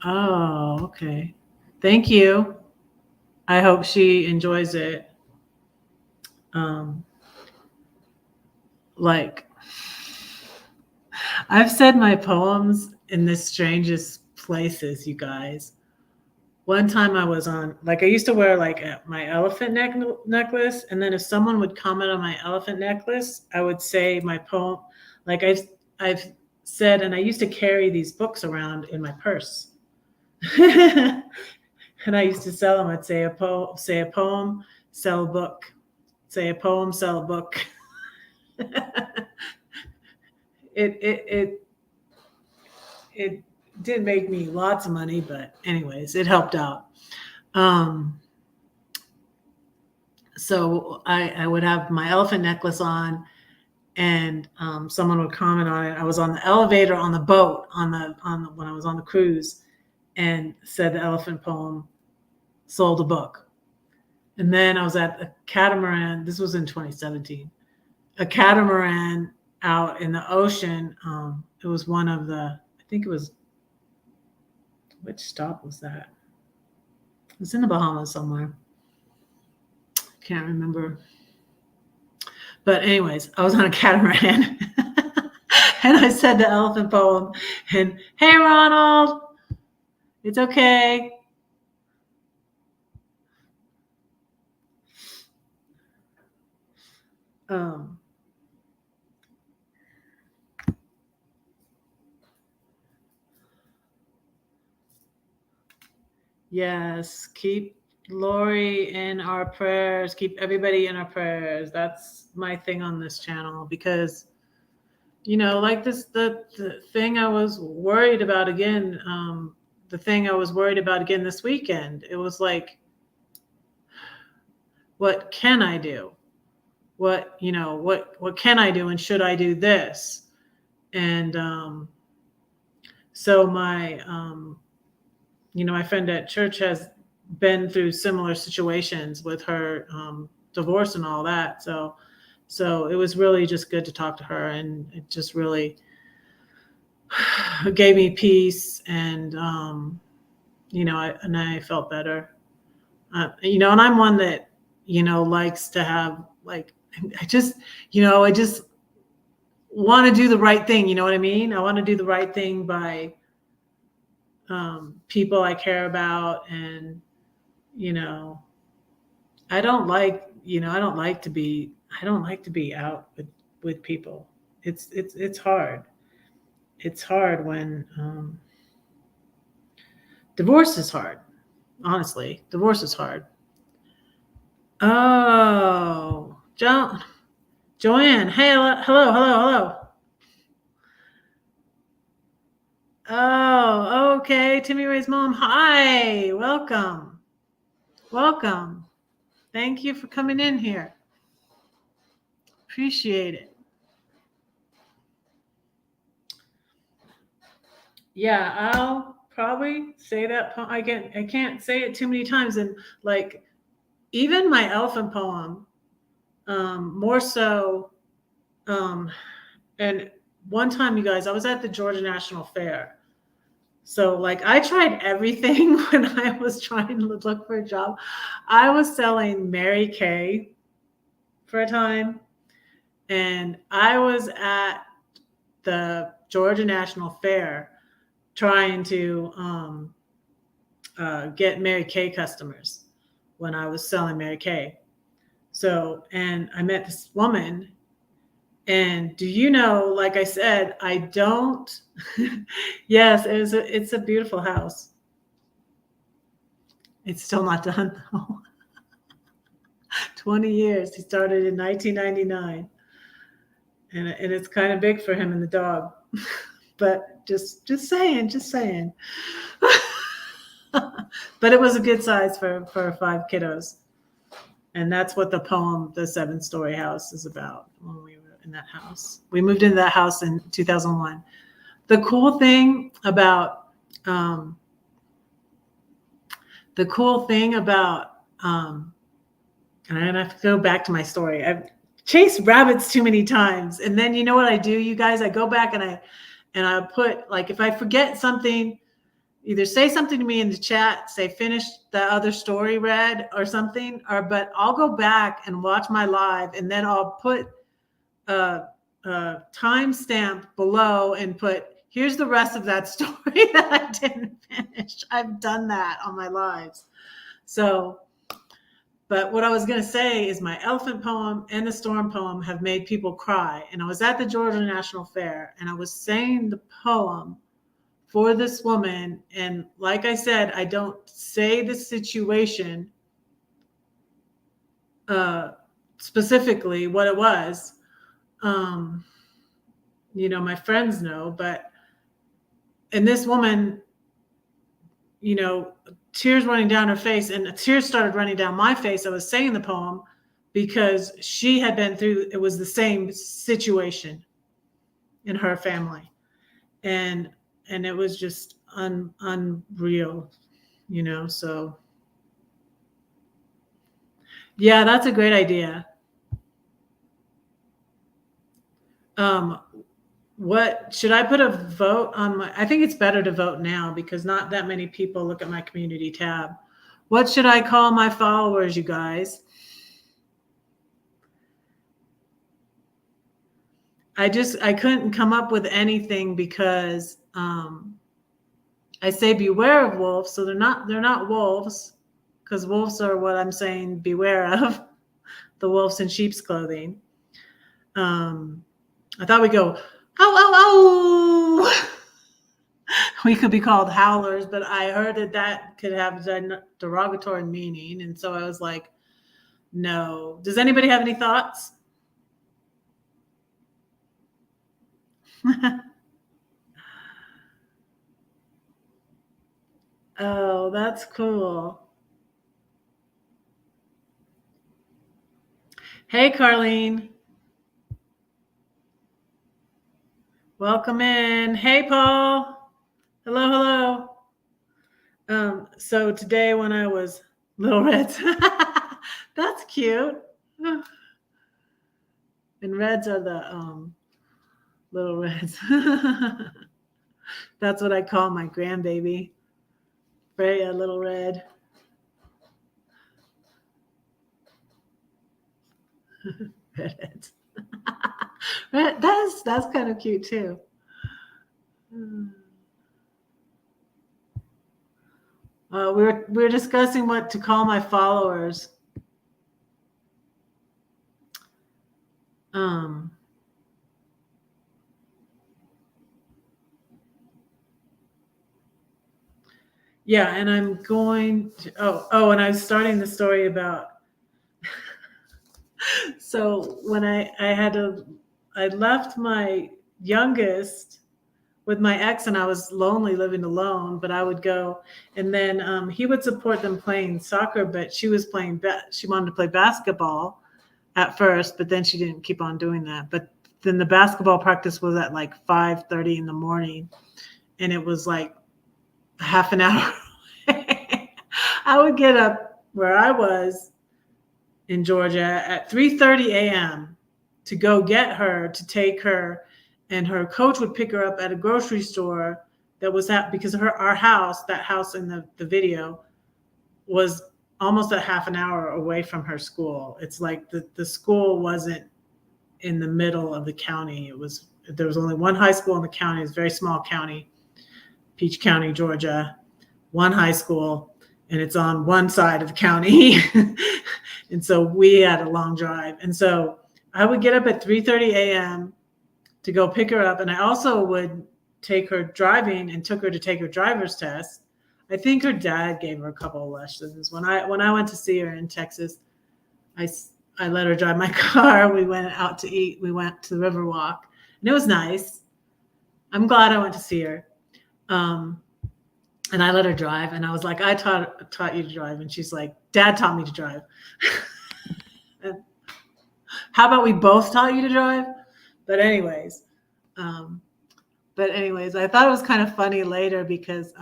Oh, okay. Thank you. I hope she enjoys it. Like, I've said my poems in the strangest places, you guys. One time I was on, like, I used to wear like my elephant necklace, and then if someone would comment on my elephant necklace, I would say my poem. Like I've said, and I used to carry these books around in my purse, and I used to sell them. I'd say a poem, sell a book. Say a poem, sell a book. It did make me lots of money, but anyways, it helped out. So I would have my elephant necklace on, and someone would comment on it. I was on the elevator on the boat when I was on the cruise, and said the elephant poem, sold a book. And then I was at a catamaran. This was in 2017. A catamaran out in the ocean. It was one of the, I think it was, which stop was that? It was in the Bahamas somewhere. Can't remember. But anyways, I was on a catamaran and I said the elephant poem, and hey, Ronald, it's okay. Yes, keep Lori in our prayers. Keep everybody in our prayers. That's my thing on this channel, because, like this, the thing I was worried about again, this weekend, it was like, what can I do? What can I do? And should I do this? And so my, my friend at church has been through similar situations with her divorce and all that. So it was really just good to talk to her, and it just really gave me peace, and I felt better. And I'm one that likes to have, like, I just want to do the right thing. You know what I mean? I want to do the right thing by people I care about, and I don't like to be out with people. It's hard. It's hard when divorce is hard. Honestly, divorce is hard. Oh, Joanne, hey, hello. Oh, okay. Timmy Ray's mom. Hi, welcome. Thank you for coming in here. Appreciate it. Yeah, I'll probably say that poem. I can't say it too many times. And like, even my elephant poem, more so. And one time, you guys, I was at the Georgia National Fair. So like I tried everything when I was trying to look for a job. I was selling Mary Kay for a time, and I was at the Georgia National Fair trying to get Mary Kay customers when I was selling Mary Kay. So, and I met this woman, and do you know, like I said, I don't, yes, it's a beautiful house. It's still not done though. 20 years. He started in 1999. And it's kind of big for him and the dog. But just saying. But it was a good size for 5 kiddos. And that's what the poem, The 7-Story House, is about when we were in that house. We moved into that house in 2001. The cool thing about and I have to go back to my story. I've chased rabbits too many times. And then you know what I do, you guys? I go back and I put, like, if I forget something, either say something to me in the chat, say finish the other story read or something, but I'll go back and watch my live, and then I'll put a timestamp below and put, here's the rest of that story that I didn't finish. I've done that on my lives. So, but what I was going to say is my elephant poem and the storm poem have made people cry. And I was at the Georgia National Fair, and I was saying the poem for this woman. And like I said, I don't say the situation specifically what it was. My friends know, and this woman, tears running down her face, and tears started running down my face. I was saying the poem because she had been through, it was the same situation in her family. And it was just unreal, so yeah, that's a great idea. What should I put a vote on I think it's better to vote now because not that many people look at my community tab. What should I call my followers, you guys? I couldn't come up with anything because I say beware of wolves, so they're not wolves, because wolves are what I'm saying beware of, the wolves in sheep's clothing. I thought we'd go, ow. We could be called howlers, but I heard that could have a derogatory meaning. And so I was like, no. Does anybody have any thoughts? Oh, that's cool. Hey, Carlene. Welcome in. Hey, Paul. Hello. So today when I was Little Reds, that's cute. And reds are the Little Reds. That's what I call my grandbaby. Freya, Little Red. Redheads. That's kind of cute too. We're discussing what to call my followers. Yeah, and I'm going to, and I was starting the story about So when I left my youngest with my ex, and I was lonely living alone, but I would go, and then he would support them playing soccer, but she was she wanted to play basketball at first, but then she didn't keep on doing that. But then the basketball practice was at like 5:30 in the morning, and it was like half an hour. I would get up where I was in Georgia at 3:30 a.m. to go get her, to take her, and her coach would pick her up at a grocery store that was at, because our house, that house in the video, was almost a half an hour away from her school. It's like the school wasn't in the middle of the county. There was only one high school in the county. It's a very small county, Peach County, Georgia, one high school, and it's on one side of the county. And so we had a long drive. And so I would get up at 3:30 a.m. to go pick her up. And I also would take her driving, and took her to take her driver's test. I think her dad gave her a couple of lessons. When I went to see her in Texas, I let her drive my car. We went out to eat. We went to the Riverwalk, and it was nice. I'm glad I went to see her. And I let her drive, and I was like, I taught you to drive. And she's like, Dad taught me to drive. How about we both taught you to drive? But anyways, I thought it was kind of funny later because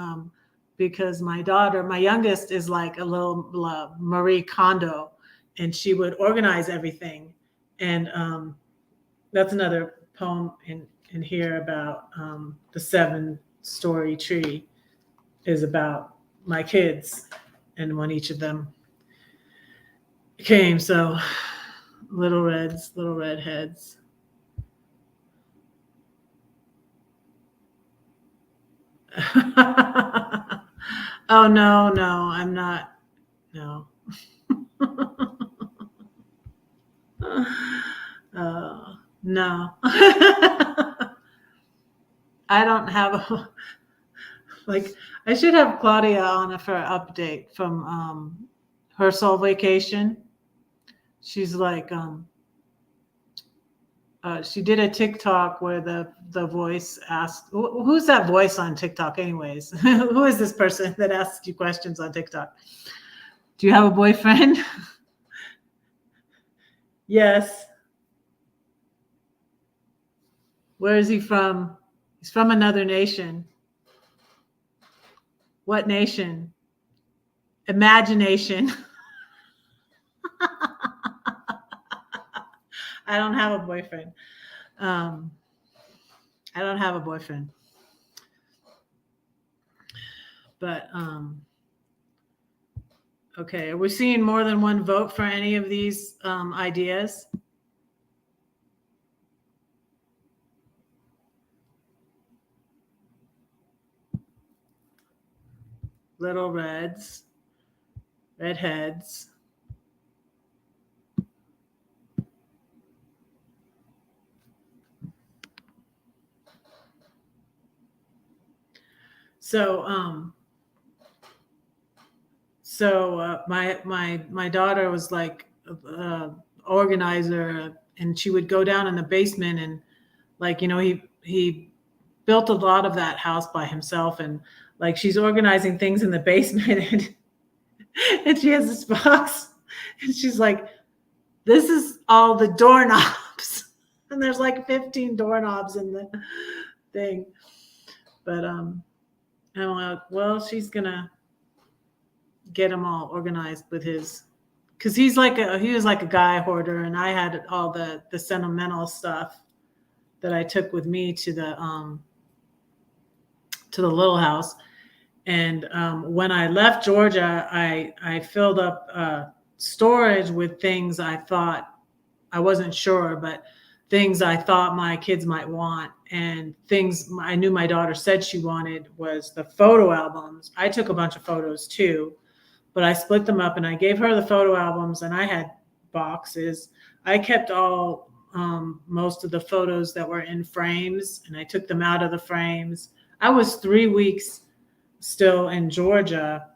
my daughter, my youngest, is like a little Marie Kondo, and she would organize everything. And that's another poem in here about the 7-story tree, is about my kids and when each of them came. So little reds, little redheads. Oh, no, I'm not. No. No. I don't have like, I should have Claudia on for an update from her soul vacation. She's like, she did a TikTok where the voice asked, who's that voice on TikTok anyways? Who is this person that asks you questions on TikTok? Do you have a boyfriend? Yes. Where is he from? He's from another nation. What nation? Imagination. I don't have a boyfriend. I don't have a boyfriend. But okay, are we seeing more than one vote for any of these ideas? Little reds, redheads. So my daughter was like organizer, and she would go down in the basement, and like, he built a lot of that house by himself, and like she's organizing things in the basement, and she has this box, and she's like, this is all the doorknobs, and there's like 15 doorknobs in the thing. But I'm like, well, she's gonna get them all organized with his, because he was like a guy hoarder, and I had all the sentimental stuff that I took with me to the little house. And when I left Georgia, I filled up storage with things I thought, I wasn't sure, but things I thought my kids might want, and things I knew my daughter said she wanted was the photo albums. I took a bunch of photos too, but I split them up and I gave her the photo albums, and I had boxes. I kept most of the photos that were in frames, and I took them out of the frames. I was 3 weeks still in Georgia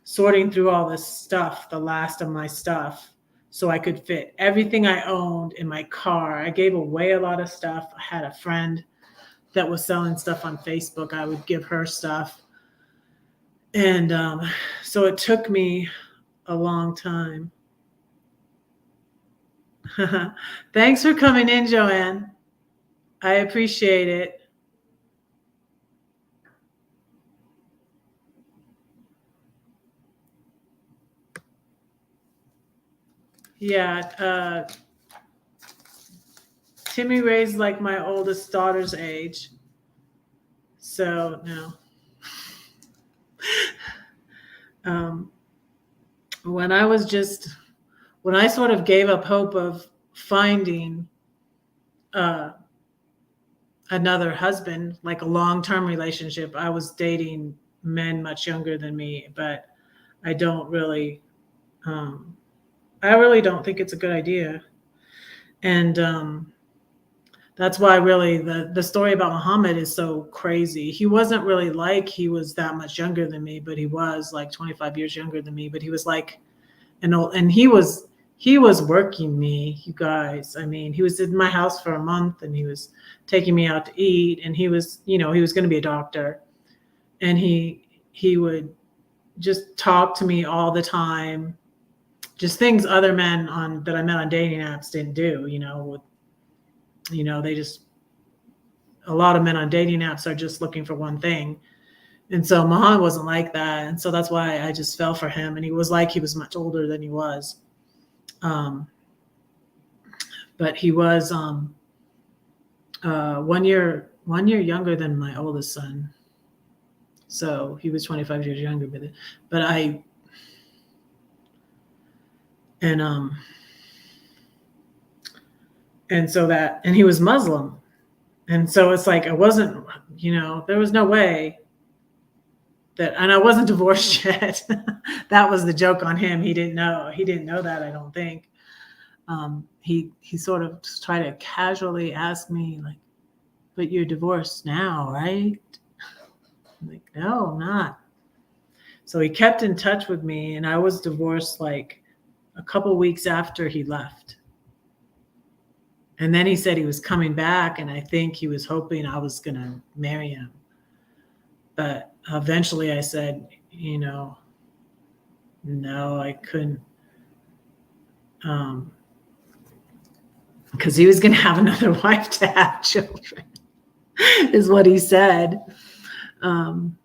sorting through all this stuff, the last of my stuff,
so I could fit everything I owned in my car. I gave away a lot of stuff. I had a friend that was selling stuff on Facebook. I would give her stuff. And so it took me a long time. Thanks for coming in, Joanne. I appreciate it. Yeah, Timmy Ray's like my oldest daughter's age. So no. When I sort of gave up hope of finding another husband, like a long-term relationship, I was dating men much younger than me, but I really don't think it's a good idea. And that's why really the story about Muhammad is so crazy. He wasn't really like he was that much younger than me, but he was like 25 years younger than me, but he was like an old, and he was working me, you guys. I mean, he was in my house for a month and he was taking me out to eat, and he was, he was going to be a doctor, and he would just talk to me all the time, just things other men that I met on dating apps didn't do, they just, a lot of men on dating apps are just looking for one thing. And so Muhammad wasn't like that. And so that's why I just fell for him. And he was much older than he was. But he was 1 year younger than my oldest son. So he was 25 years younger, and he was Muslim. And so it's like, I wasn't, there was no way and I wasn't divorced yet. That was the joke on him. He didn't know that, I don't think. He sort of tried to casually ask me, like, but you're divorced now, right? I'm like, no, I'm not. So he kept in touch with me, and I was divorced like a couple weeks after he left. And then he said he was coming back, and I think he was hoping I was going to marry him. But eventually I said, no, I couldn't. Because he was going to have another wife to have children, is what he said. I'm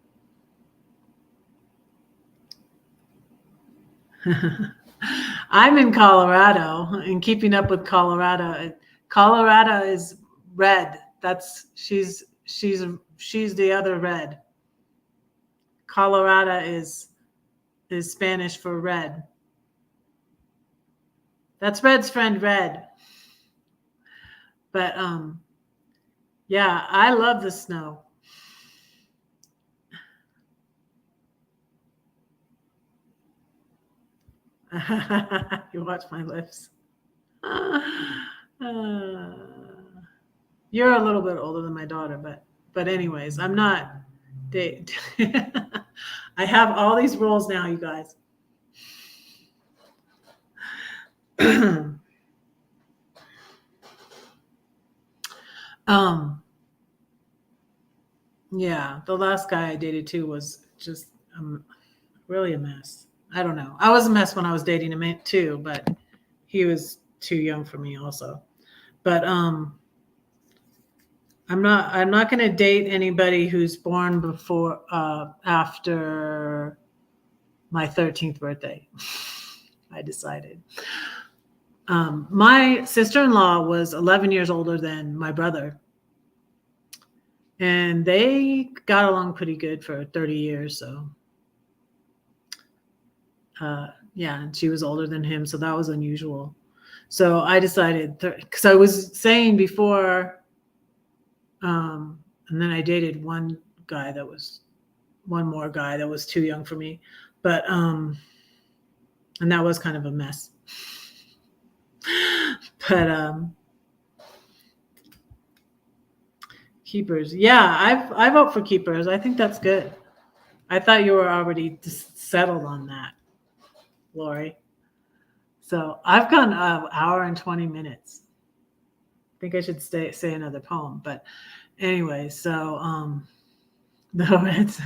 in Colorado and keeping up with Colorado. Colorado is red. She's the other red. Colorado is Spanish for red. That's Red's friend Red. But yeah, I love the snow. You watch my lips. You're a little bit older than my daughter, but anyways, I'm not. I have all these rules now, you guys. Yeah, the last guy I dated too was just really a mess. I don't know. I was a mess when I was dating him too, but he was too young for me also. But I'm not going to date anybody who's born after my 13th birthday. I decided. My sister-in-law was 11 years older than my brother. And they got along pretty good for 30 years. So, yeah, and she was older than him. So that was unusual. So I decided, because I was saying before, and then I dated one more guy that was too young for me. But, and that was kind of a mess. But, keepers. Yeah, I vote for keepers. I think that's good. I thought you were already settled on that, Lori. So I've gone an hour and 20 minutes. I think I should say another poem, but anyway, so the Reds.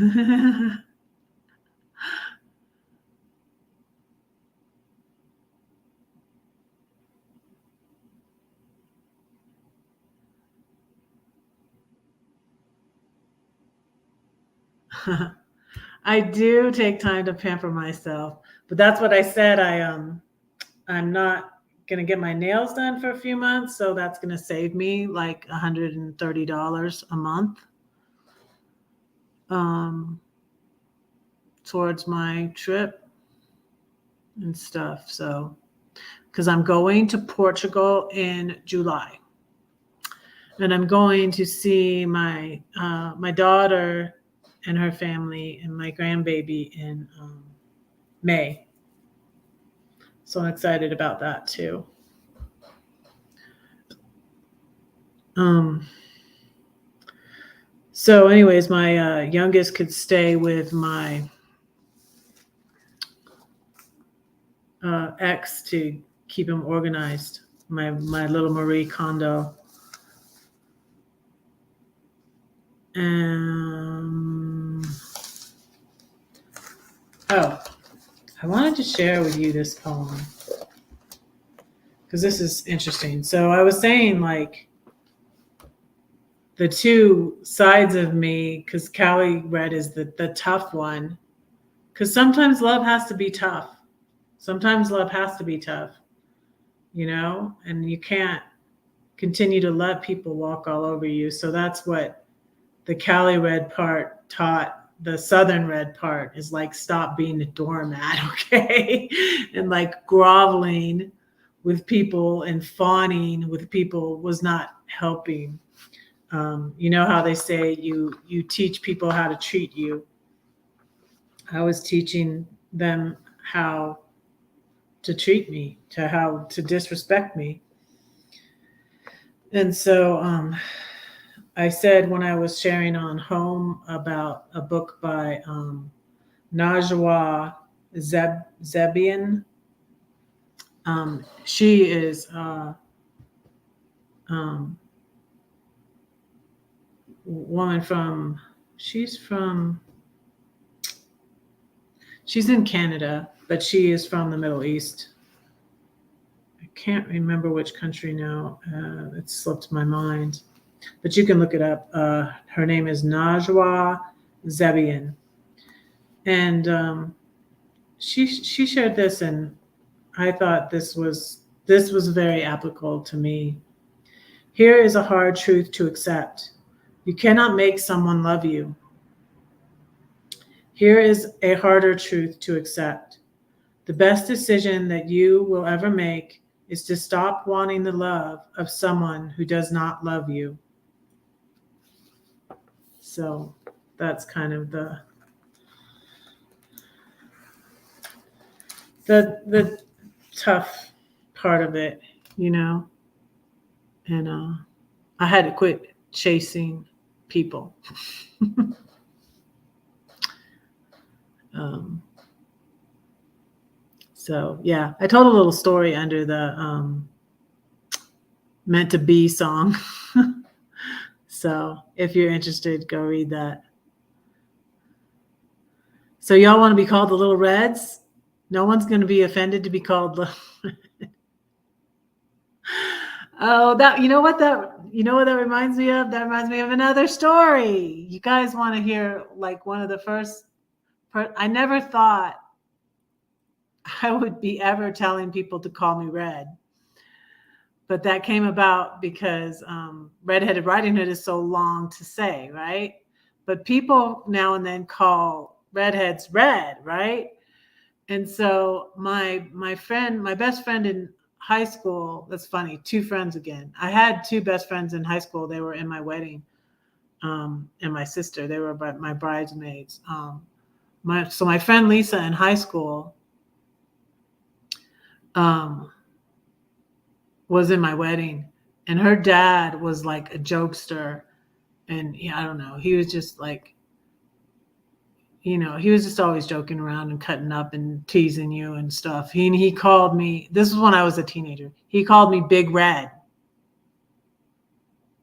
I do take time to pamper myself, but that's what I said. I'm not gonna get my nails done for a few months, so that's gonna save me like $130 a month towards my trip and stuff. So, because I'm going to Portugal in July, and I'm going to see my my daughter and her family and my grandbaby in May. So I'm excited about that too. So anyways, my youngest could stay with my ex to keep him organized, my little Marie Kondo. Oh, I wanted to share with you this poem because this is interesting. So I was saying like the two sides of me, because Callie Red is the tough one, because sometimes love has to be tough. Sometimes love has to be tough, you know, and you can't continue to let people walk all over you. So that's what the Cali Red part taught the Southern Red part, is like, stop being a doormat, okay? And like groveling with people and fawning with people was not helping. You know how they say you teach people how to treat you. I was teaching them how to treat me, to how to disrespect me. And so I said when I was sharing on Home about a book by Najwa Zebian. She is woman from, she's in Canada, but she is from the Middle East. I can't remember which country now. It slipped my mind, but you can look it up. Her name is Najwa Zebian. And she shared this, and I thought this was very applicable to me. Here is a hard truth to accept. You cannot make someone love you. Here is a harder truth to accept. The best decision that you will ever make is to stop wanting the love of someone who does not love you. So that's kind of the tough part of it, you know. And I had to quit chasing people. So yeah, I told a little story under the Meant to Be song. So if you're interested, go read that. So y'all want to be called the Little Reds? No one's going to be offended to be called Little Red. Oh, that, you know what that reminds me of? That reminds me of another story. You guys want to hear like one of the first? I never thought I would be ever telling people to call me Red, but that came about because Redheaded Riding Hood is so long to say, right? But people now and then call redheads red, right? And so my best friend in high school, that's funny, two friends again. I had two best friends in high school. They were in my wedding, and my sister, they were my bridesmaids. So my friend Lisa in high school was in my wedding, and her dad was like a jokester, and I don't know, he was just like,
he was just always joking around and cutting up and teasing you and stuff. He called me, this was when I was a teenager, he called me Big Red.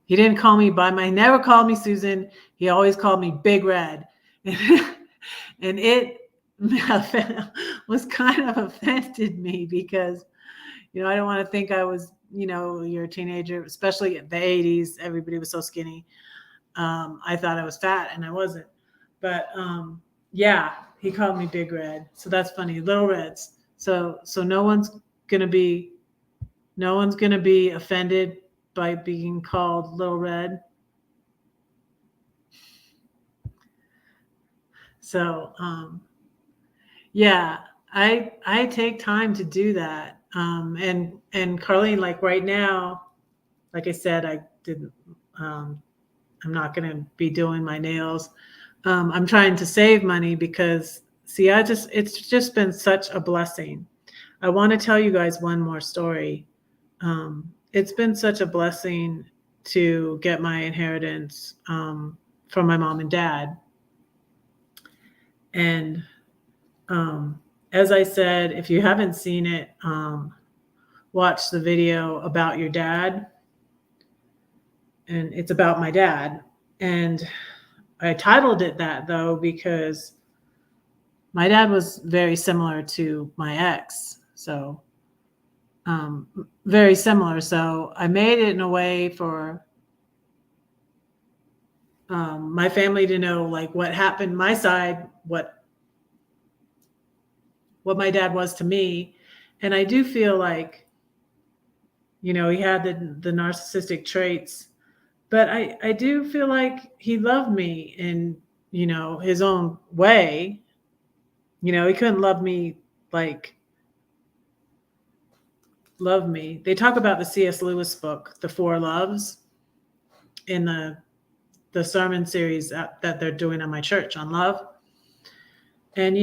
He didn't call me never called me Susan. He always called me Big Red. And it was kind of offended me because, I don't want to think I was, you're a teenager, especially in the 80s. Everybody was so skinny. I thought I was fat and I wasn't. But yeah, he called me Big Red. So that's funny. Little Reds. So no one's gonna be offended by being called Little Red. So yeah, I take time to do that. And Carlene, like right now, like I said, I didn't. I'm not going to be doing my nails. I'm trying to save money because, see, it's just been such a blessing. I want to tell you guys one more story. It's been such a blessing to get my inheritance from my mom and dad. And as I said, if you haven't seen it, watch the video about your dad. And it's about my dad. And I titled it that, though, because my dad was very similar to my ex. So very similar. So I made it in a way for my family to know, like, what happened my side, what my dad was to me. And I do feel like, he had the narcissistic traits, but I do feel like he loved me in, his own way. He couldn't love me like love me. They talk about the C.S. Lewis book, The Four Loves, in the sermon series that they're doing at my church on love. And,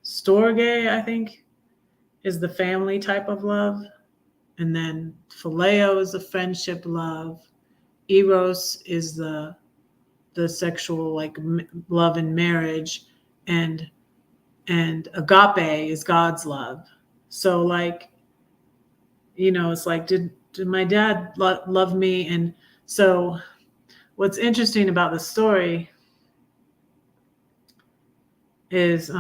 Storge, I think, is the family type of love. And then Phileo is the friendship love. Eros is the sexual, like, love and marriage. And agape is God's love. So, like, it's like, did my dad love me? And so what's interesting about the story is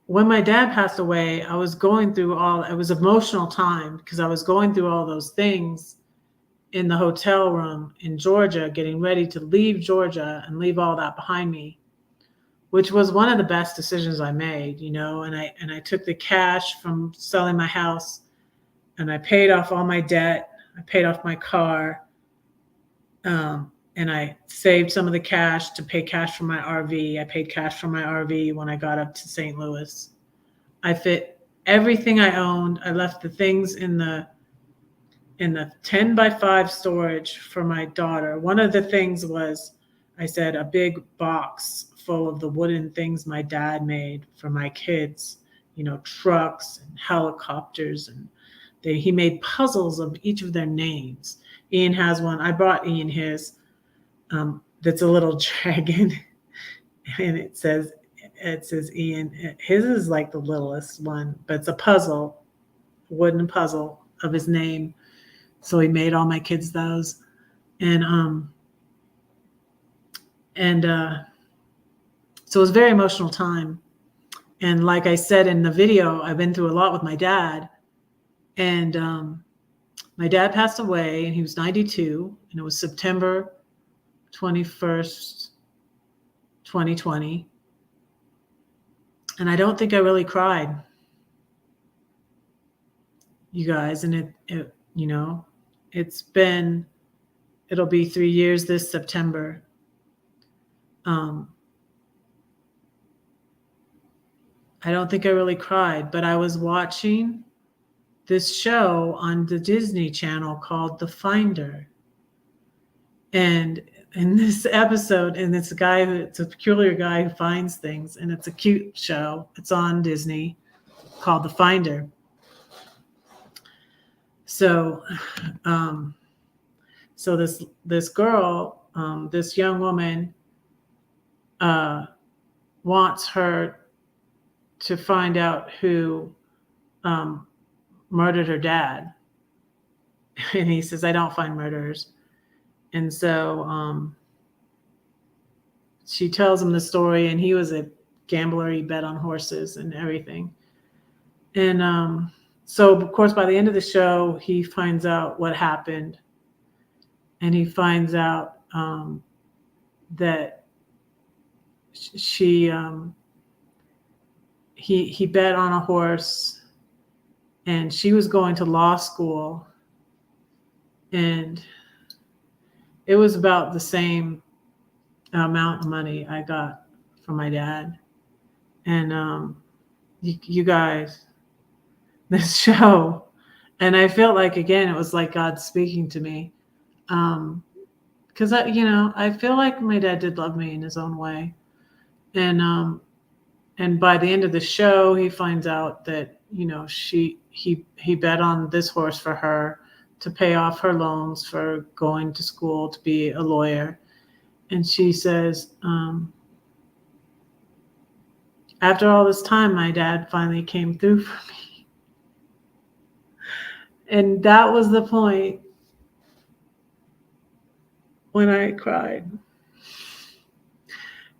when my dad passed away, I was going through it was an emotional time because I was going through all those things in the hotel room in Georgia, getting ready to leave Georgia and leave all that behind me, which was one of the best decisions I made, and I took the cash from selling my house and I paid off all my debt. I paid off my car. And I saved some of the cash to pay cash for my RV. I paid cash for my RV when I got up to St. Louis. I fit everything I owned. I left the things in the 10x5 storage for my daughter. One of the things was, I said, a big box full of the wooden things my dad made for my kids, trucks and helicopters. And he made puzzles of each of their names. Ian has one. I brought Ian his. That's a little dragon, and it says Ian. His is like the littlest one, but it's a puzzle, wooden puzzle of his name. So he made all my kids those, and so it was a very emotional time. And like I said in the video, I've been through a lot with my dad, and my dad passed away, and he was 92, and it was September 21st, 2020. And I don't think I really cried, you guys. And it'll be 3 years this September. I don't think I really cried, but I was watching this show on the Disney Channel called The Finder. And in this episode, and it's it's a peculiar guy who finds things, and it's a cute show. It's on Disney, called The Finder. So, so this girl, this young woman, wants her to find out who murdered her dad. And he says, I don't find murderers. And so she tells him the story, and he was a gambler. He bet on horses and everything. And so, of course, by the end of the show, he finds out what happened. And he finds out that he bet on a horse, and she was going to law school, and it was about the same amount of money I got from my dad. And you guys, this show, and I felt like, again, it was like God speaking to me, because I feel like my dad did love me in his own way. And by the end of the show, he finds out that, he bet on this horse for her to pay off her loans for going to school to be a lawyer. And she says, after all this time, my dad finally came through for me. And that was the point when I cried.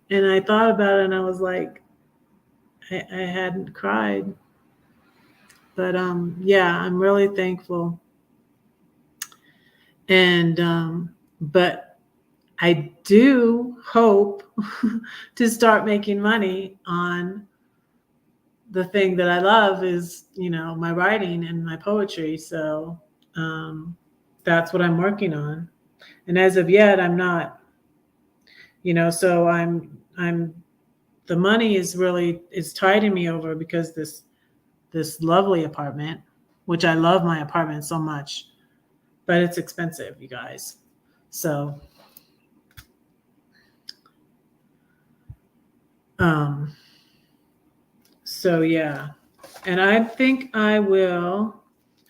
And I thought about it, and I was like, I hadn't cried. But yeah, I'm really thankful. And but I do hope to start making money on the thing that I love is, my writing and my poetry. So that's what I'm working on. And as of yet, I'm not, so I'm the money is tiding me over, because this lovely apartment, which I love my apartment so much, but it's expensive, you guys. So yeah. And I think I will,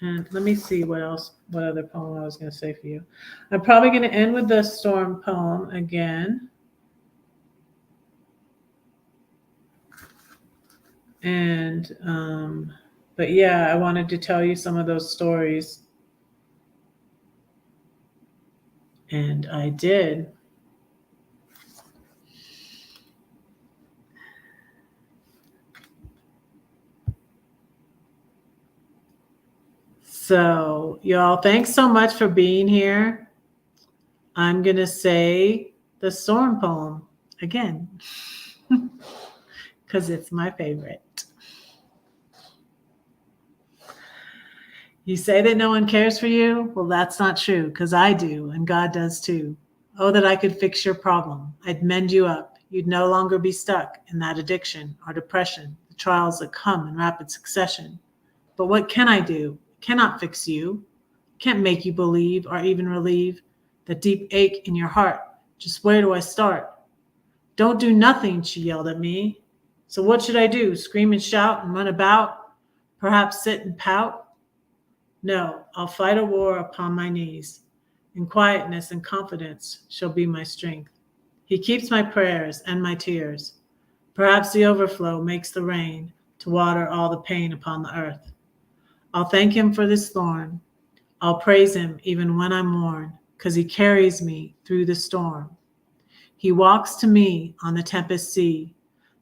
and let me see what other poem I was going to say for you. I'm probably going to end with the storm poem again. And but yeah, I wanted to tell you some of those stories, and I did. So y'all, thanks so much for being here. I'm gonna say the storm poem again because it's my favorite. You say that no one cares for you? Well, that's not true, because I do, and God does too. Oh, that I could fix your problem. I'd mend you up. You'd no longer be stuck in that addiction or depression, the trials that come in rapid succession. But what can I do? Cannot fix you. Can't make you believe or even relieve the deep ache in your heart. Just where do I start? Don't do nothing, she yelled at me. So what should I do? Scream and shout and run about? Perhaps sit and pout? No, I'll fight a war upon my knees. In quietness and confidence shall be my strength. He keeps my prayers and my tears. Perhaps the overflow makes the rain to water all the pain upon the earth. I'll thank him for this thorn. I'll praise him even when I'm worn, 'cause he carries me through the storm. He walks to me on the tempest sea.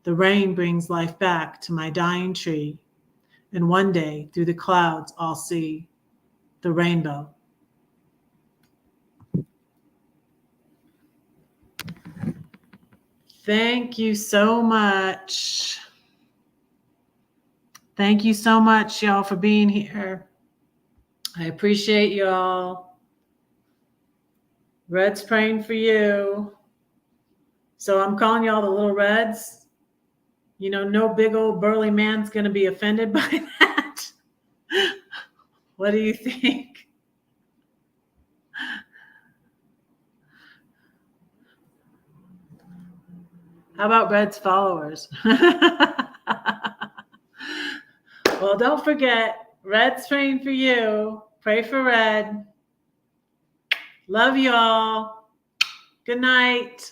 The rain brings life back to my dying tree. And one day through the clouds I'll see the rainbow. Thank you so much. Thank you so much, y'all, for being here. I appreciate y'all. Red's praying for you. So I'm calling y'all the little Reds. No big old burly man's going to be offended by that. What do you think? How about Red's followers? Well, don't forget, Red's praying for you. Pray for Red. Love y'all. Good night.